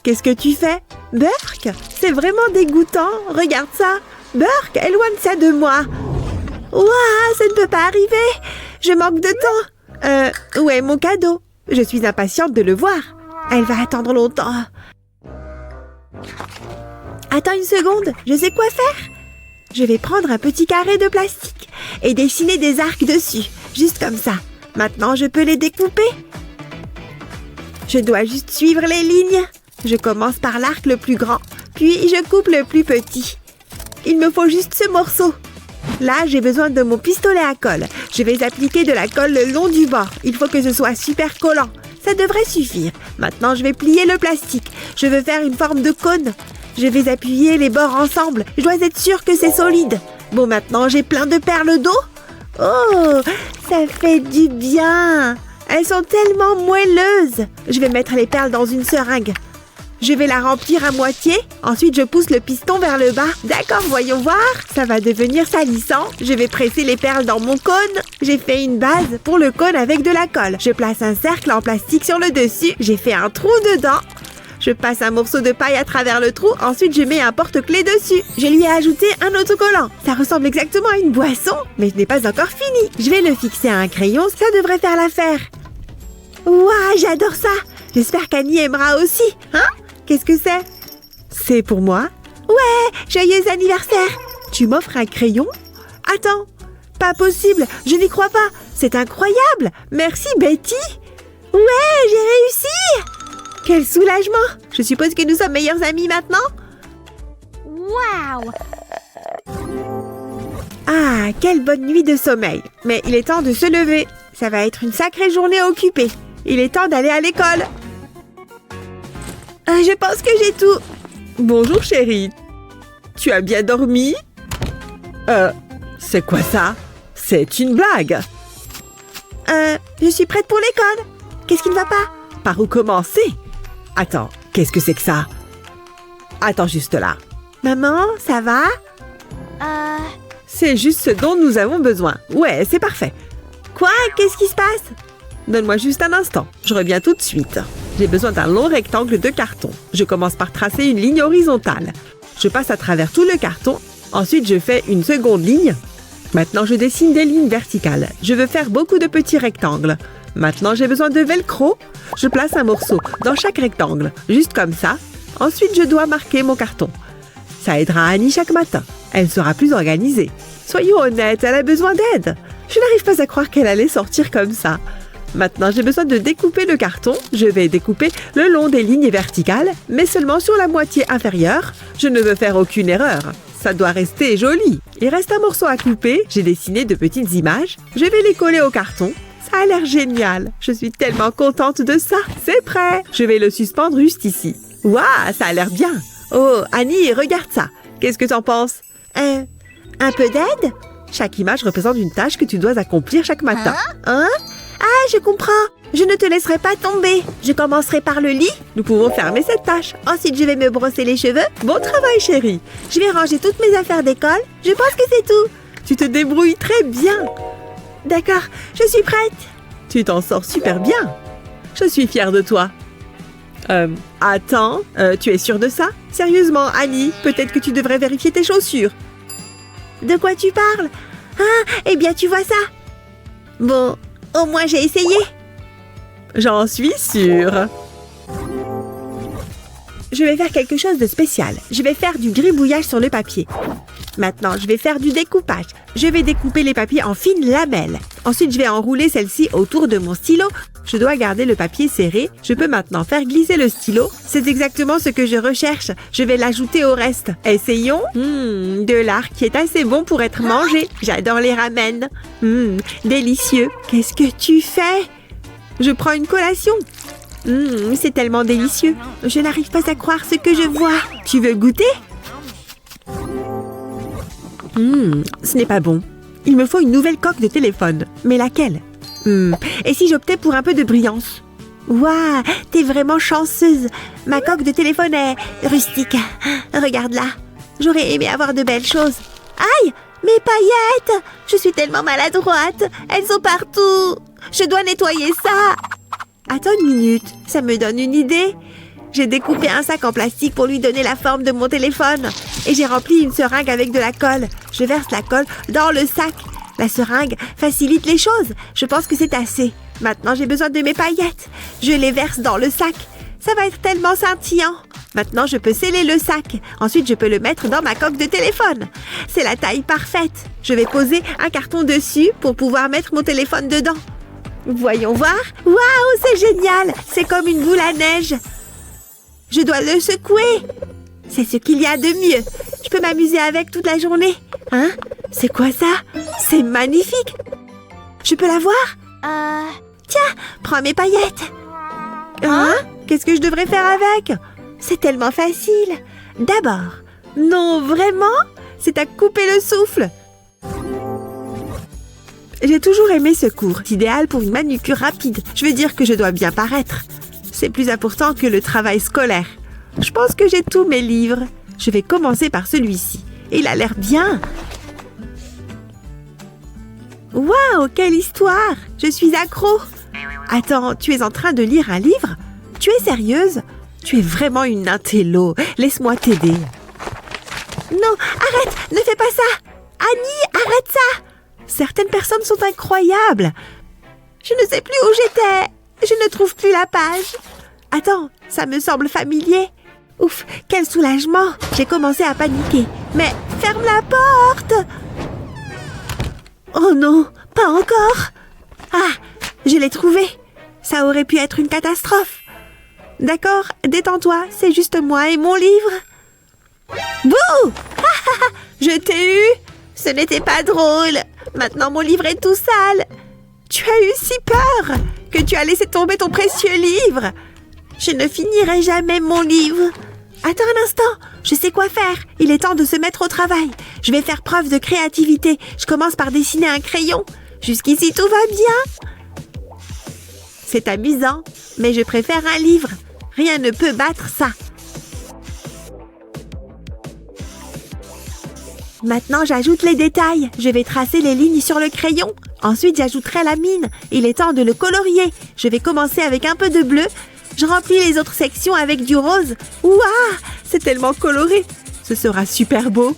Qu'est-ce que tu fais? Burke? C'est vraiment dégoûtant. Regarde ça. Burke, éloigne ça de moi. Ouah, ça ne peut pas arriver. Je manque de temps. Où est mon cadeau? Je suis impatiente de le voir. Elle va attendre longtemps. Attends une seconde, je sais quoi faire. Je vais prendre un petit carré de plastique et dessiner des arcs dessus, juste comme ça. Maintenant, je peux les découper. Je dois juste suivre les lignes. Je commence par l'arc le plus grand, puis je coupe le plus petit. Il me faut juste ce morceau. Là, j'ai besoin de mon pistolet à colle. Je vais appliquer de la colle le long du bord. Il faut que ce soit super collant. Ça devrait suffire. Maintenant, je vais plier le plastique. Je veux faire une forme de cône. Je vais appuyer les bords ensemble. Je dois être sûre que c'est solide. Bon, maintenant, j'ai plein de perles d'eau. Oh, ça fait du bien. Elles sont tellement moelleuses. Je vais mettre les perles dans une seringue. Je vais la remplir à moitié. Ensuite, je pousse le piston vers le bas. D'accord, voyons voir. Ça va devenir salissant. Je vais presser les perles dans mon cône. J'ai fait une base pour le cône avec de la colle. Je place un cercle en plastique sur le dessus. J'ai fait un trou dedans. Je passe un morceau de paille à travers le trou. Ensuite, je mets un porte-clés dessus. Je lui ai ajouté un autocollant. Ça ressemble exactement à une boisson, mais ce n'est pas encore fini. Je vais le fixer à un crayon. Ça devrait faire l'affaire. Ouah, j'adore ça. J'espère qu'Annie aimera aussi. Hein? Qu'est-ce que c'est? C'est pour moi? Ouais, joyeux anniversaire! Tu m'offres un crayon? Attends, pas possible, je n'y crois pas. C'est incroyable! Merci Betty! Ouais, j'ai réussi! Quel soulagement! Je suppose que nous sommes meilleurs amis maintenant? Waouh! Ah, quelle bonne nuit de sommeil! Mais il est temps de se lever. Ça va être une sacrée journée occupée. Il est temps d'aller à l'école. Je pense que j'ai tout. Bonjour chérie. Tu as bien dormi? C'est quoi ça? C'est une blague. Je suis prête pour l'école. Qu'est-ce qui ne va pas? Par où commencer? Attends, qu'est-ce que c'est que ça? Attends juste là. Maman, ça va? C'est juste ce dont nous avons besoin. Ouais, c'est parfait. Quoi? Qu'est-ce qui se passe? Donne-moi juste un instant. Je reviens tout de suite. J'ai besoin d'un long rectangle de carton. Je commence par tracer une ligne horizontale. Je passe à travers tout le carton. Ensuite, je fais une seconde ligne. Maintenant, je dessine des lignes verticales. Je veux faire beaucoup de petits rectangles. Maintenant, j'ai besoin de velcro. Je place un morceau dans chaque rectangle, juste comme ça. Ensuite, je dois marquer mon carton. Ça aidera Annie chaque matin. Elle sera plus organisée. Soyons honnêtes, elle a besoin d'aide. Je n'arrive pas à croire qu'elle allait sortir comme ça. Maintenant, j'ai besoin de découper le carton. Je vais découper le long des lignes verticales, mais seulement sur la moitié inférieure. Je ne veux faire aucune erreur. Ça doit rester joli. Il reste un morceau à couper. J'ai dessiné de petites images. Je vais les coller au carton. Ça a l'air génial. Je suis tellement contente de ça. C'est prêt. Je vais le suspendre juste ici. Waouh, ça a l'air bien. Oh, Annie, regarde ça. Qu'est-ce que t'en penses? Un peu d'aide? Chaque image représente une tâche que tu dois accomplir chaque matin. Hein? Ah, je comprends. Je ne te laisserai pas tomber. Je commencerai par le lit. Nous pouvons fermer cette tâche. Ensuite, je vais me brosser les cheveux. Bon travail, chérie. Je vais ranger toutes mes affaires d'école. Je pense que c'est tout. Tu te débrouilles très bien. D'accord, je suis prête. Tu t'en sors super bien. Je suis fière de toi. Attends, tu es sûre de ça? Sérieusement, Annie, peut-être que tu devrais vérifier tes chaussures. De quoi tu parles? Ah, eh bien, tu vois ça? Bon, au moins j'ai essayé. J'en suis sûre. Je vais faire quelque chose de spécial. Je vais faire du gribouillage sur le papier. Maintenant, je vais faire du découpage. Je vais découper les papiers en fines lamelles. Ensuite, je vais enrouler celle-ci autour de mon stylo. Je dois garder le papier serré. Je peux maintenant faire glisser le stylo. C'est exactement ce que je recherche. Je vais l'ajouter au reste. Essayons. De l'art qui est assez bon pour être mangé. J'adore les ramen. Délicieux. Qu'est-ce que tu fais? Je prends une collation. C'est tellement délicieux. Je n'arrive pas à croire ce que je vois. Tu veux goûter? Ce n'est pas bon. Il me faut une nouvelle coque de téléphone. Mais laquelle? Et si j'optais pour un peu de brillance? Waouh, t'es vraiment chanceuse. Ma coque de téléphone est rustique. Regarde-la. J'aurais aimé avoir de belles choses. Aïe, mes paillettes! Je suis tellement maladroite. Elles sont partout. Je dois nettoyer ça. Attends une minute, ça me donne une idée. J'ai découpé un sac en plastique pour lui donner la forme de mon téléphone. Et j'ai rempli une seringue avec de la colle. Je verse la colle dans le sac. La seringue facilite les choses. Je pense que c'est assez. Maintenant, j'ai besoin de mes paillettes. Je les verse dans le sac. Ça va être tellement scintillant. Maintenant, je peux sceller le sac. Ensuite, je peux le mettre dans ma coque de téléphone. C'est la taille parfaite. Je vais poser un carton dessus pour pouvoir mettre mon téléphone dedans. Voyons voir. Waouh, c'est génial. C'est comme une boule à neige. Je dois le secouer. C'est ce qu'il y a de mieux. Je peux m'amuser avec toute la journée. Hein? C'est quoi ça? C'est magnifique. Je peux la voir? Tiens, prends mes paillettes. Hein? Qu'est-ce que je devrais faire avec? C'est tellement facile. D'abord, non, vraiment? C'est à couper le souffle. J'ai toujours aimé ce cours. C'est idéal pour une manucure rapide. Je veux dire que je dois bien paraître. C'est plus important que le travail scolaire. Je pense que j'ai tous mes livres. Je vais commencer par celui-ci. Il a l'air bien. Waouh, quelle histoire! Je suis accro. Attends, tu es en train de lire un livre? Tu es sérieuse? Tu es vraiment une intello. Laisse-moi t'aider. Non, arrête! Ne fais pas ça! Annie, arrête ça! Certaines personnes sont incroyables. Je ne sais plus où j'étais. Je ne trouve plus la page. Attends, ça me semble familier. Ouf, quel soulagement. J'ai commencé à paniquer. Mais ferme la porte! Oh non, pas encore. Ah, je l'ai trouvé. Ça aurait pu être une catastrophe. D'accord, détends-toi, c'est juste moi et mon livre. Bouh! Je t'ai eu. Ce n'était pas drôle. Maintenant, mon livre est tout sale. Tu as eu si peur que tu as laissé tomber ton précieux livre. Je ne finirai jamais mon livre. Attends un instant, je sais quoi faire. Il est temps de se mettre au travail. Je vais faire preuve de créativité. Je commence par dessiner un crayon. Jusqu'ici, tout va bien. C'est amusant, mais je préfère un livre. Rien ne peut battre ça. Maintenant, j'ajoute les détails. Je vais tracer les lignes sur le crayon. Ensuite, j'ajouterai la mine. Il est temps de le colorier. Je vais commencer avec un peu de bleu. Je remplis les autres sections avec du rose. Ouah, c'est tellement coloré. Ce sera super beau.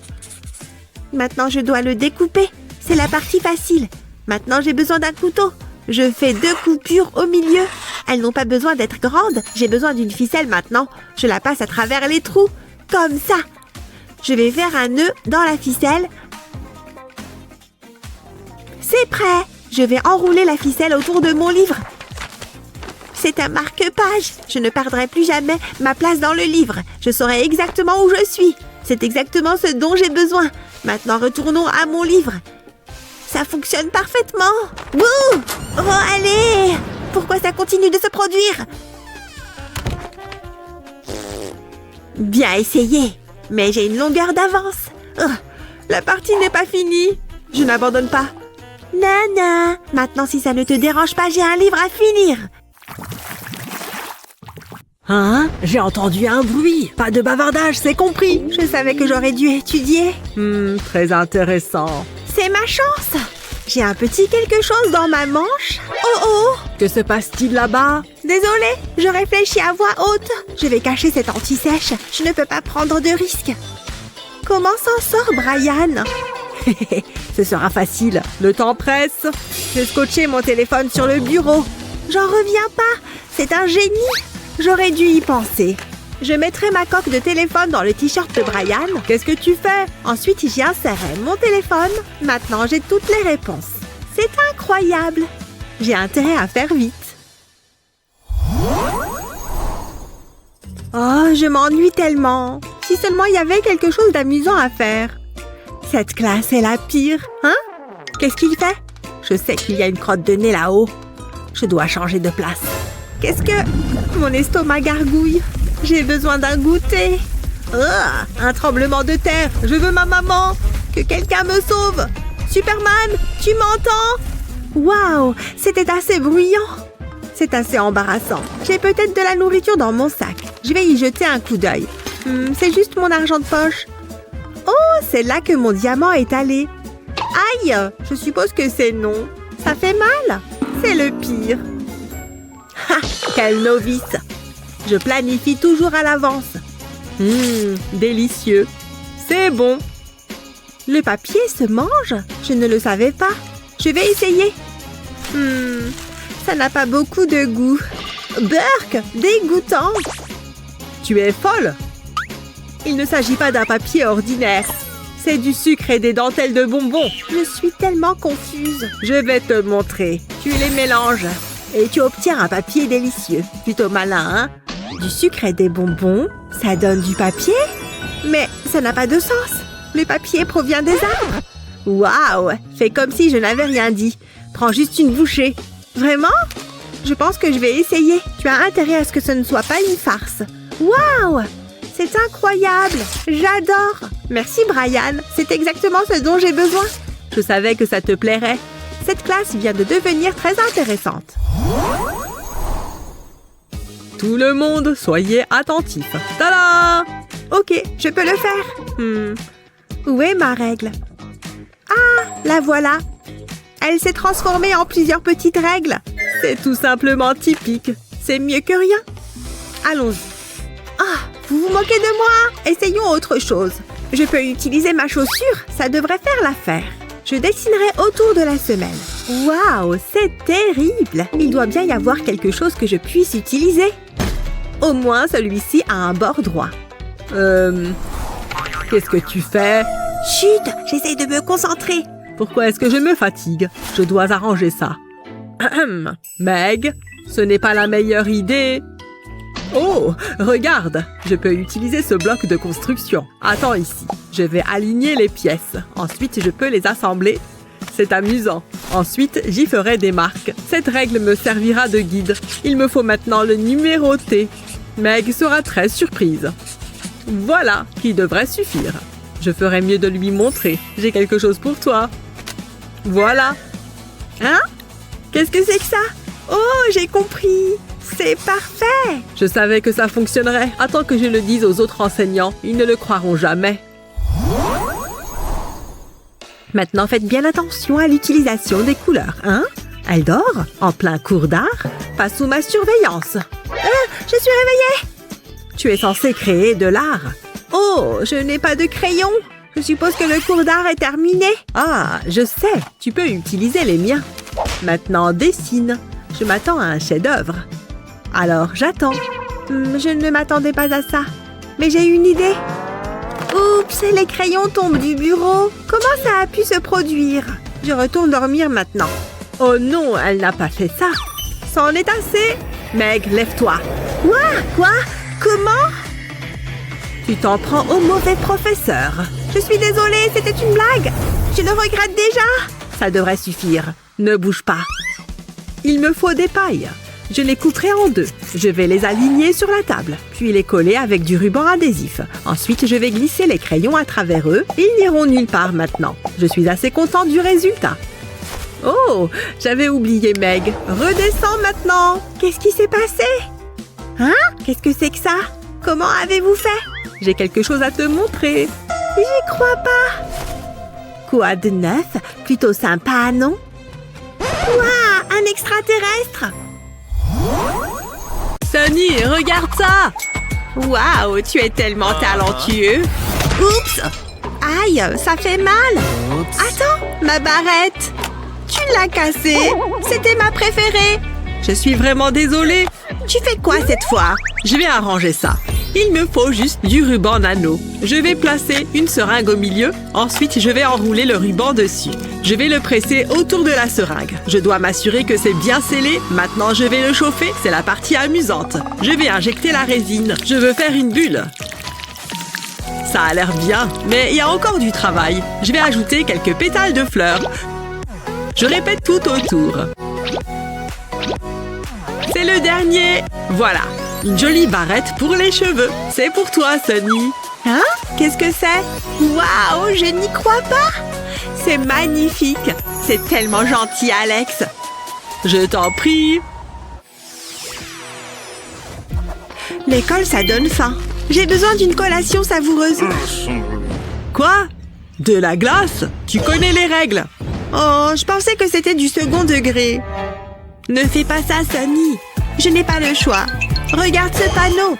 Maintenant, je dois le découper. C'est la partie facile. Maintenant, j'ai besoin d'un couteau. Je fais 2 coupures au milieu. Elles n'ont pas besoin d'être grandes. J'ai besoin d'une ficelle maintenant. Je la passe à travers les trous. Comme ça. Je vais faire un nœud dans la ficelle. C'est prêt. Je vais enrouler la ficelle autour de mon livre. C'est un marque-page. Je ne perdrai plus jamais ma place dans le livre. Je saurai exactement où je suis. C'est exactement ce dont j'ai besoin. Maintenant, retournons à mon livre. Ça fonctionne parfaitement. Wouh! Oh, allez! Pourquoi ça continue de se produire? Bien essayé, mais j'ai une longueur d'avance. Oh, la partie n'est pas finie. Je n'abandonne pas. Nana, maintenant si ça ne te dérange pas, j'ai un livre à finir. Hein? J'ai entendu un bruit. Pas de bavardage, c'est compris. Je savais que j'aurais dû étudier. Très intéressant. C'est ma chance. J'ai un petit quelque chose dans ma manche. Oh oh! Que se passe-t-il là-bas? Désolée, je réfléchis à voix haute. Je vais cacher cette anti-sèche. Je ne peux pas prendre de risques. Comment s'en sort Brian? Ce sera facile. Le temps presse. J'ai scotché mon téléphone sur le bureau. J'en reviens pas. C'est un génie. J'aurais dû y penser. Je mettrai ma coque de téléphone dans le t-shirt de Brian. Qu'est-ce que tu fais? Ensuite, j'y insérerai mon téléphone. Maintenant, j'ai toutes les réponses. C'est incroyable. J'ai intérêt à faire vite. Oh, je m'ennuie tellement. Si seulement il y avait quelque chose d'amusant à faire. Cette classe est la pire. Hein? Qu'est-ce qu'il fait? Je sais qu'il y a une crotte de nez là-haut. Je dois changer de place. Qu'est-ce que... Mon estomac gargouille. J'ai besoin d'un goûter. Un tremblement de terre. Je veux ma maman. Que quelqu'un me sauve. Superman, tu m'entends? Waouh, c'était assez bruyant. C'est assez embarrassant. J'ai peut-être de la nourriture dans mon sac. Je vais y jeter un coup d'œil. C'est juste mon argent de poche. Oh, c'est là que mon diamant est allé. Aïe, je suppose que c'est non. Ça fait mal. C'est le pire. Ha, quel novice. Je planifie toujours à l'avance. Délicieux. C'est bon. Le papier se mange? Je ne le savais pas. Je vais essayer. Ça n'a pas beaucoup de goût. Burk, dégoûtant. Tu es folle. Il ne s'agit pas d'un papier ordinaire. C'est du sucre et des dentelles de bonbons. Je suis tellement confuse. Je vais te montrer. Tu les mélanges. Et tu obtiens un papier délicieux. Plutôt malin, hein? Du sucre et des bonbons, ça donne du papier? Mais ça n'a pas de sens. Le papier provient des arbres. Waouh! Fais comme si je n'avais rien dit. Prends juste une bouchée. Vraiment? Je pense que je vais essayer. Tu as intérêt à ce que ce ne soit pas une farce. Waouh! C'est incroyable! J'adore! Merci Brian, c'est exactement ce dont j'ai besoin. Je savais que ça te plairait. Cette classe vient de devenir très intéressante. Tout le monde, soyez attentifs. Tada! Ok, je peux le faire. Où est ma règle? Ah, la voilà. Elle s'est transformée en plusieurs petites règles. C'est tout simplement typique. C'est mieux que rien. Allons-y. Ah, vous vous moquez de moi? Essayons autre chose. Je peux utiliser ma chaussure, ça devrait faire l'affaire. Je dessinerai autour de la semelle. Waouh, c'est terrible! Il doit bien y avoir quelque chose que je puisse utiliser. Au moins, celui-ci a un bord droit. Qu'est-ce que tu fais? Chut, j'essaye de me concentrer. Pourquoi est-ce que je me fatigue? Je dois arranger ça. Meg, ce n'est pas la meilleure idée. Oh, regarde, je peux utiliser ce bloc de construction. Attends ici, je vais aligner les pièces. Ensuite, je peux les assembler. C'est amusant. Ensuite, j'y ferai des marques. Cette règle me servira de guide. Il me faut maintenant le numéroter. Meg sera très surprise. Voilà, qui devrait suffire. Je ferai mieux de lui montrer. J'ai quelque chose pour toi. Voilà. Hein? Qu'est-ce que c'est que ça? Oh, j'ai compris. C'est parfait! Je savais que ça fonctionnerait. Attends que je le dise aux autres enseignants. Ils ne le croiront jamais. Maintenant, faites bien attention à l'utilisation des couleurs, hein? Elle dort, en plein cours d'art, pas sous ma surveillance. Je suis réveillée! Tu es censé créer de l'art. Oh, je n'ai pas de crayon. Je suppose que le cours d'art est terminé. Ah, je sais. Tu peux utiliser les miens. Maintenant, dessine. Je m'attends à un chef-d'œuvre. Alors, j'attends. Je ne m'attendais pas à ça. Mais j'ai une idée. Oups, les crayons tombent du bureau. Comment ça a pu se produire? Je retourne dormir maintenant. Oh non, elle n'a pas fait ça. C'en est assez. Meg, lève-toi. Quoi? Comment? Tu t'en prends au mauvais professeur. Je suis désolée, c'était une blague. Je le regrette déjà. Ça devrait suffire. Ne bouge pas. Il me faut des pailles. Je les couperai en deux. Je vais les aligner sur la table, puis les coller avec du ruban adhésif. Ensuite, je vais glisser les crayons à travers eux. Ils n'iront nulle part maintenant. Je suis assez contente du résultat. Oh, j'avais oublié Meg. Redescends maintenant. Qu'est-ce qui s'est passé? Hein? Qu'est-ce que c'est que ça? Comment avez-vous fait? J'ai quelque chose à te montrer. J'y crois pas. Quoi de neuf? Plutôt sympa, non? Ouah, un extraterrestre! Sunny, regarde ça! Waouh, tu es tellement talentueux! Oups! Aïe, ça fait mal! Attends, ma barrette! Tu l'as cassée! C'était ma préférée! Je suis vraiment désolée! Tu fais quoi cette fois? Je vais arranger ça. Il me faut juste du ruban nano. Je vais placer une seringue au milieu. Ensuite, je vais enrouler le ruban dessus. Je vais le presser autour de la seringue. Je dois m'assurer que c'est bien scellé. Maintenant, je vais le chauffer. C'est la partie amusante. Je vais injecter la résine. Je veux faire une bulle. Ça a l'air bien, mais il y a encore du travail. Je vais ajouter quelques pétales de fleurs. Je répète tout autour. C'est le dernier. Voilà. Une jolie barrette pour les cheveux. C'est pour toi, Sunny. Hein? Qu'est-ce que c'est? Waouh, je n'y crois pas. C'est magnifique. C'est tellement gentil, Alex. Je t'en prie. L'école, ça donne faim. J'ai besoin d'une collation savoureuse. Quoi? De la glace? Tu connais les règles. Oh, je pensais que c'était du second degré. Ne fais pas ça, Sunny. Je n'ai pas le choix. Regarde ce panneau.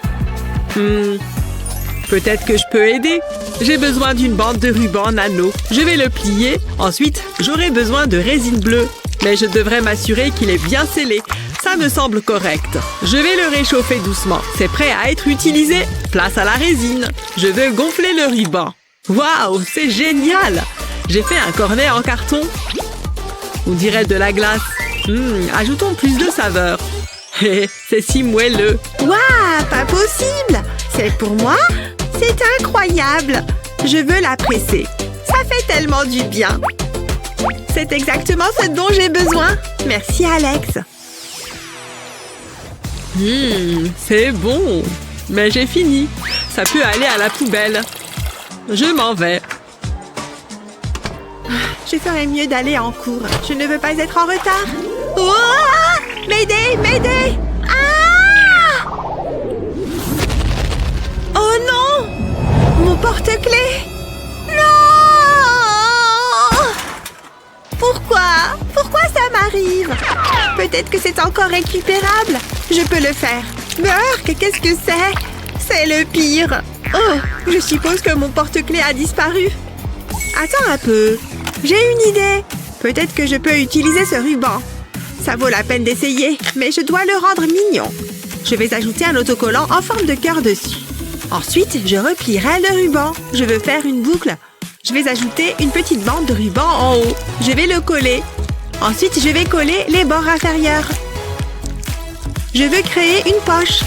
Peut-être que je peux aider. J'ai besoin d'une bande de ruban nano. Je vais le plier. Ensuite, j'aurai besoin de résine bleue. Mais je devrais m'assurer qu'il est bien scellé. Ça me semble correct. Je vais le réchauffer doucement. C'est prêt à être utilisé. Place à la résine. Je veux gonfler le ruban. Waouh, c'est génial! J'ai fait un cornet en carton. On dirait de la glace. Ajoutons plus de saveur. C'est si moelleux. Waouh, pas possible! C'est pour moi? C'est incroyable! Je veux la presser. Ça fait tellement du bien. C'est exactement ce dont j'ai besoin. Merci, Alex. C'est bon. Mais j'ai fini. Ça peut aller à la poubelle. Je m'en vais. Je ferais mieux d'aller en cours. Je ne veux pas être en retard. Oh! M'aider! M'aider! Ah! Oh non! Mon porte-clés! Non! Pourquoi? Pourquoi ça m'arrive? Peut-être que c'est encore récupérable. Je peux le faire. Burk, qu'est-ce que c'est? C'est le pire. Oh, je suppose que mon porte-clés a disparu. Attends un peu. J'ai une idée. Peut-être que je peux utiliser ce ruban. Ça vaut la peine d'essayer, mais je dois le rendre mignon. Je vais ajouter un autocollant en forme de cœur dessus. Ensuite, je replierai le ruban. Je veux faire une boucle. Je vais ajouter une petite bande de ruban en haut. Je vais le coller. Ensuite, je vais coller les bords inférieurs. Je veux créer une poche.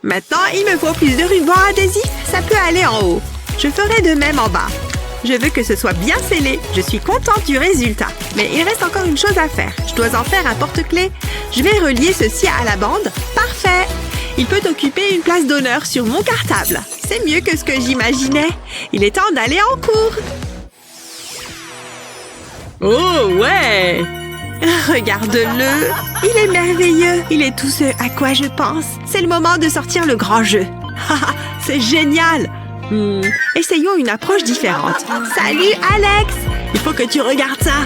Maintenant, il me faut plus de ruban adhésif. Ça peut aller en haut. Je ferai de même en bas. Je veux que ce soit bien scellé. Je suis contente du résultat. Mais il reste encore une chose à faire. Je dois en faire un porte-clés. Je vais relier ceci à la bande. Parfait! Il peut occuper une place d'honneur sur mon cartable. C'est mieux que ce que j'imaginais. Il est temps d'aller en cours. Oh, ouais! Regarde-le. Il est merveilleux. Il est tout ce à quoi je pense. C'est le moment de sortir le grand jeu. C'est génial! Essayons une approche différente. Salut, Alex! Il faut que tu regardes ça.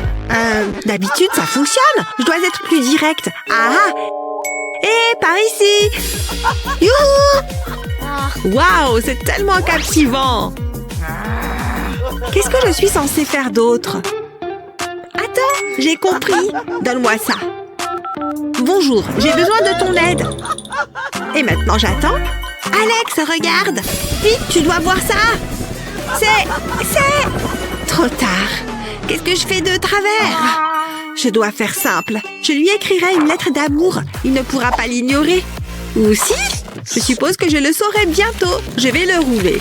D'habitude, ça fonctionne. Je dois être plus directe. Ah! Hé, par ici! Youhou! Waouh, c'est tellement captivant! Qu'est-ce que je suis censée faire d'autre? Attends, j'ai compris. Donne-moi ça. Bonjour, j'ai besoin de ton aide. Et maintenant, j'attends. Alex, regarde! Vite, tu dois voir ça! C'est... Trop tard. Qu'est-ce que je fais de travers? Je dois faire simple. Je lui écrirai une lettre d'amour. Il ne pourra pas l'ignorer. Ou si? Je suppose que je le saurai bientôt. Je vais le rouler.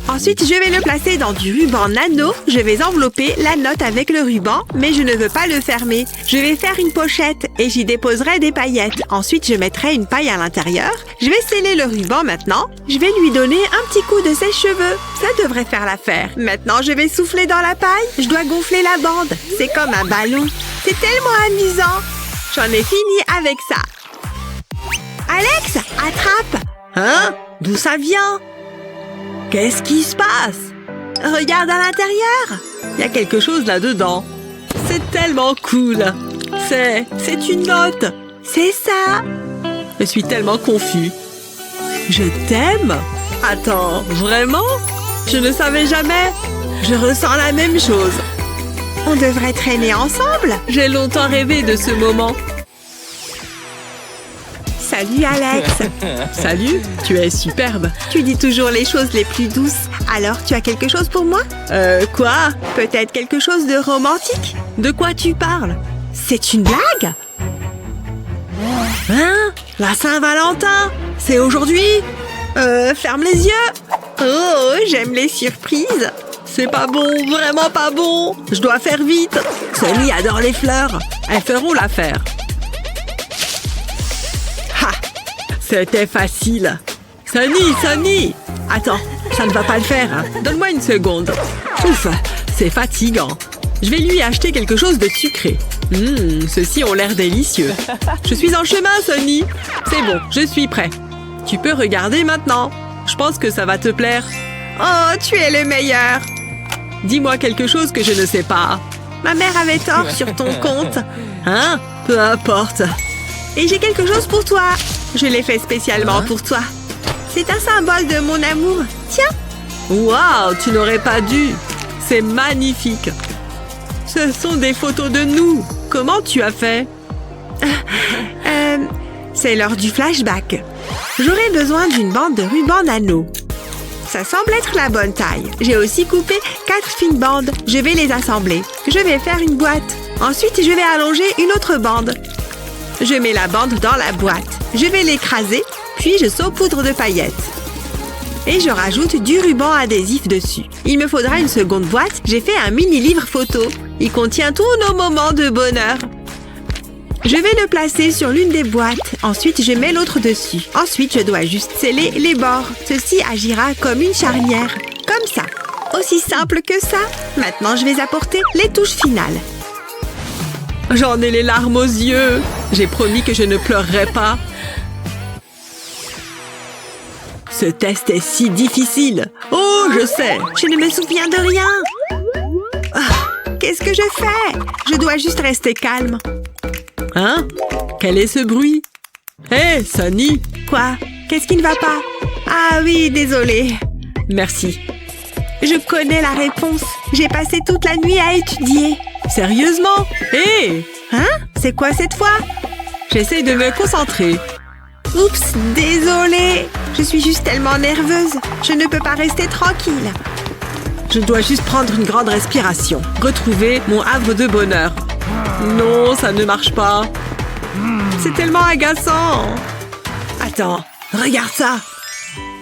Ensuite, je vais le placer dans du ruban nano. Je vais envelopper la note avec le ruban, mais je ne veux pas le fermer. Je vais faire une pochette et j'y déposerai des paillettes. Ensuite, je mettrai une paille à l'intérieur. Je vais sceller le ruban maintenant. Je vais lui donner un petit coup de sèche-cheveux. Ça devrait faire l'affaire. Maintenant, je vais souffler dans la paille. Je dois gonfler la bande. C'est comme un ballon. C'est tellement amusant. J'en ai fini avec ça. Alex, attrape! Hein? D'où ça vient? Qu'est-ce qui se passe? Regarde à l'intérieur. Il y a quelque chose là-dedans. C'est tellement cool. C'est une note. C'est ça. Je suis tellement confus. Je t'aime? Attends, vraiment? Je ne savais jamais. Je ressens la même chose. On devrait traîner ensemble. J'ai longtemps rêvé de ce moment. Salut Alex. Salut, tu es superbe. Tu dis toujours les choses les plus douces. Alors, tu as quelque chose pour moi? Quoi? Peut-être quelque chose de romantique? De quoi tu parles? C'est une blague? Hein? La Saint-Valentin? C'est aujourd'hui? Ferme les yeux. Oh, j'aime les surprises. C'est pas bon, vraiment pas bon. Je dois faire vite. Sunny adore les fleurs. Elles feront l'affaire. Ha! C'était facile. Sunny! Attends, ça ne va pas le faire. Hein. Donne-moi une seconde. Ouf, c'est fatigant. Je vais lui acheter quelque chose de sucré. Ceux-ci ont l'air délicieux. Je suis en chemin, Sunny. C'est bon, je suis prêt. Tu peux regarder maintenant. Je pense que ça va te plaire. Oh, tu es le meilleur. Dis-moi quelque chose que je ne sais pas. Ma mère avait tort sur ton compte. Hein? Peu importe. Et j'ai quelque chose pour toi. Je l'ai fait spécialement pour toi. C'est un symbole de mon amour. Tiens. Waouh, tu n'aurais pas dû. C'est magnifique. Ce sont des photos de nous. Comment tu as fait? C'est l'heure du flashback. J'aurais besoin d'une bande de ruban nano. Ça semble être la bonne taille. J'ai aussi coupé 4 fines bandes. Je vais les assembler. Je vais faire une boîte. Ensuite, je vais allonger une autre bande. Je mets la bande dans la boîte. Je vais l'écraser, puis je saupoudre de paillettes. Et je rajoute du ruban adhésif dessus. Il me faudra une seconde boîte. J'ai fait un mini-livre photo. Il contient tous nos moments de bonheur. Je vais le placer sur l'une des boîtes. Ensuite, je mets l'autre dessus. Ensuite, je dois juste sceller les bords. Ceci agira comme une charnière. Comme ça. Aussi simple que ça. Maintenant, je vais apporter les touches finales. J'en ai les larmes aux yeux. J'ai promis que je ne pleurerais pas. Ce test est si difficile. Oh, je sais. Je ne me souviens de rien. Qu'est-ce que je fais? Je dois juste rester calme. Hein? Quel est ce bruit? Hé, Sunny! Quoi? Qu'est-ce qui ne va pas? Ah oui, désolée. Merci. Je connais la réponse. J'ai passé toute la nuit à étudier. Sérieusement? Hé! Hein? C'est quoi cette fois? J'essaie de me concentrer. Oups, désolée. Je suis juste tellement nerveuse. Je ne peux pas rester tranquille. Je dois juste prendre une grande respiration. Retrouver mon havre de bonheur. Non, ça ne marche pas. C'est tellement agaçant. Attends, regarde ça.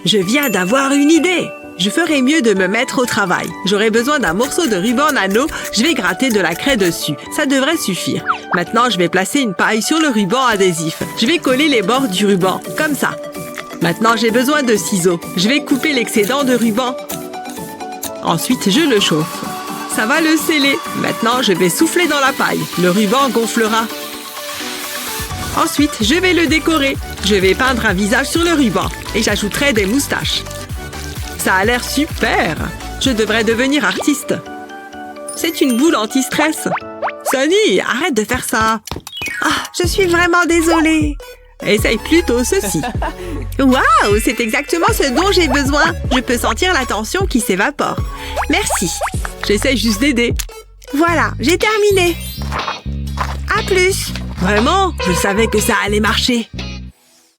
Je viens d'avoir une idée. Je ferais mieux de me mettre au travail. J'aurai besoin d'un morceau de ruban nano. Je vais gratter de la craie dessus. Ça devrait suffire. Maintenant, je vais placer une paille sur le ruban adhésif. Je vais coller les bords du ruban, comme ça. Maintenant, j'ai besoin de ciseaux. Je vais couper l'excédent de ruban. Ensuite, je le chauffe. Ça va le sceller. Maintenant, je vais souffler dans la paille. Le ruban gonflera. Ensuite, je vais le décorer. Je vais peindre un visage sur le ruban et j'ajouterai des moustaches. Ça a l'air super. Je devrais devenir artiste. C'est une boule anti-stress. Sunny, arrête de faire ça. Je suis vraiment désolée. Essaye plutôt ceci. Waouh, c'est exactement ce dont j'ai besoin. Je peux sentir la tension qui s'évapore. Merci. J'essaie juste d'aider. Voilà, j'ai terminé. À plus. Vraiment? Je savais que ça allait marcher.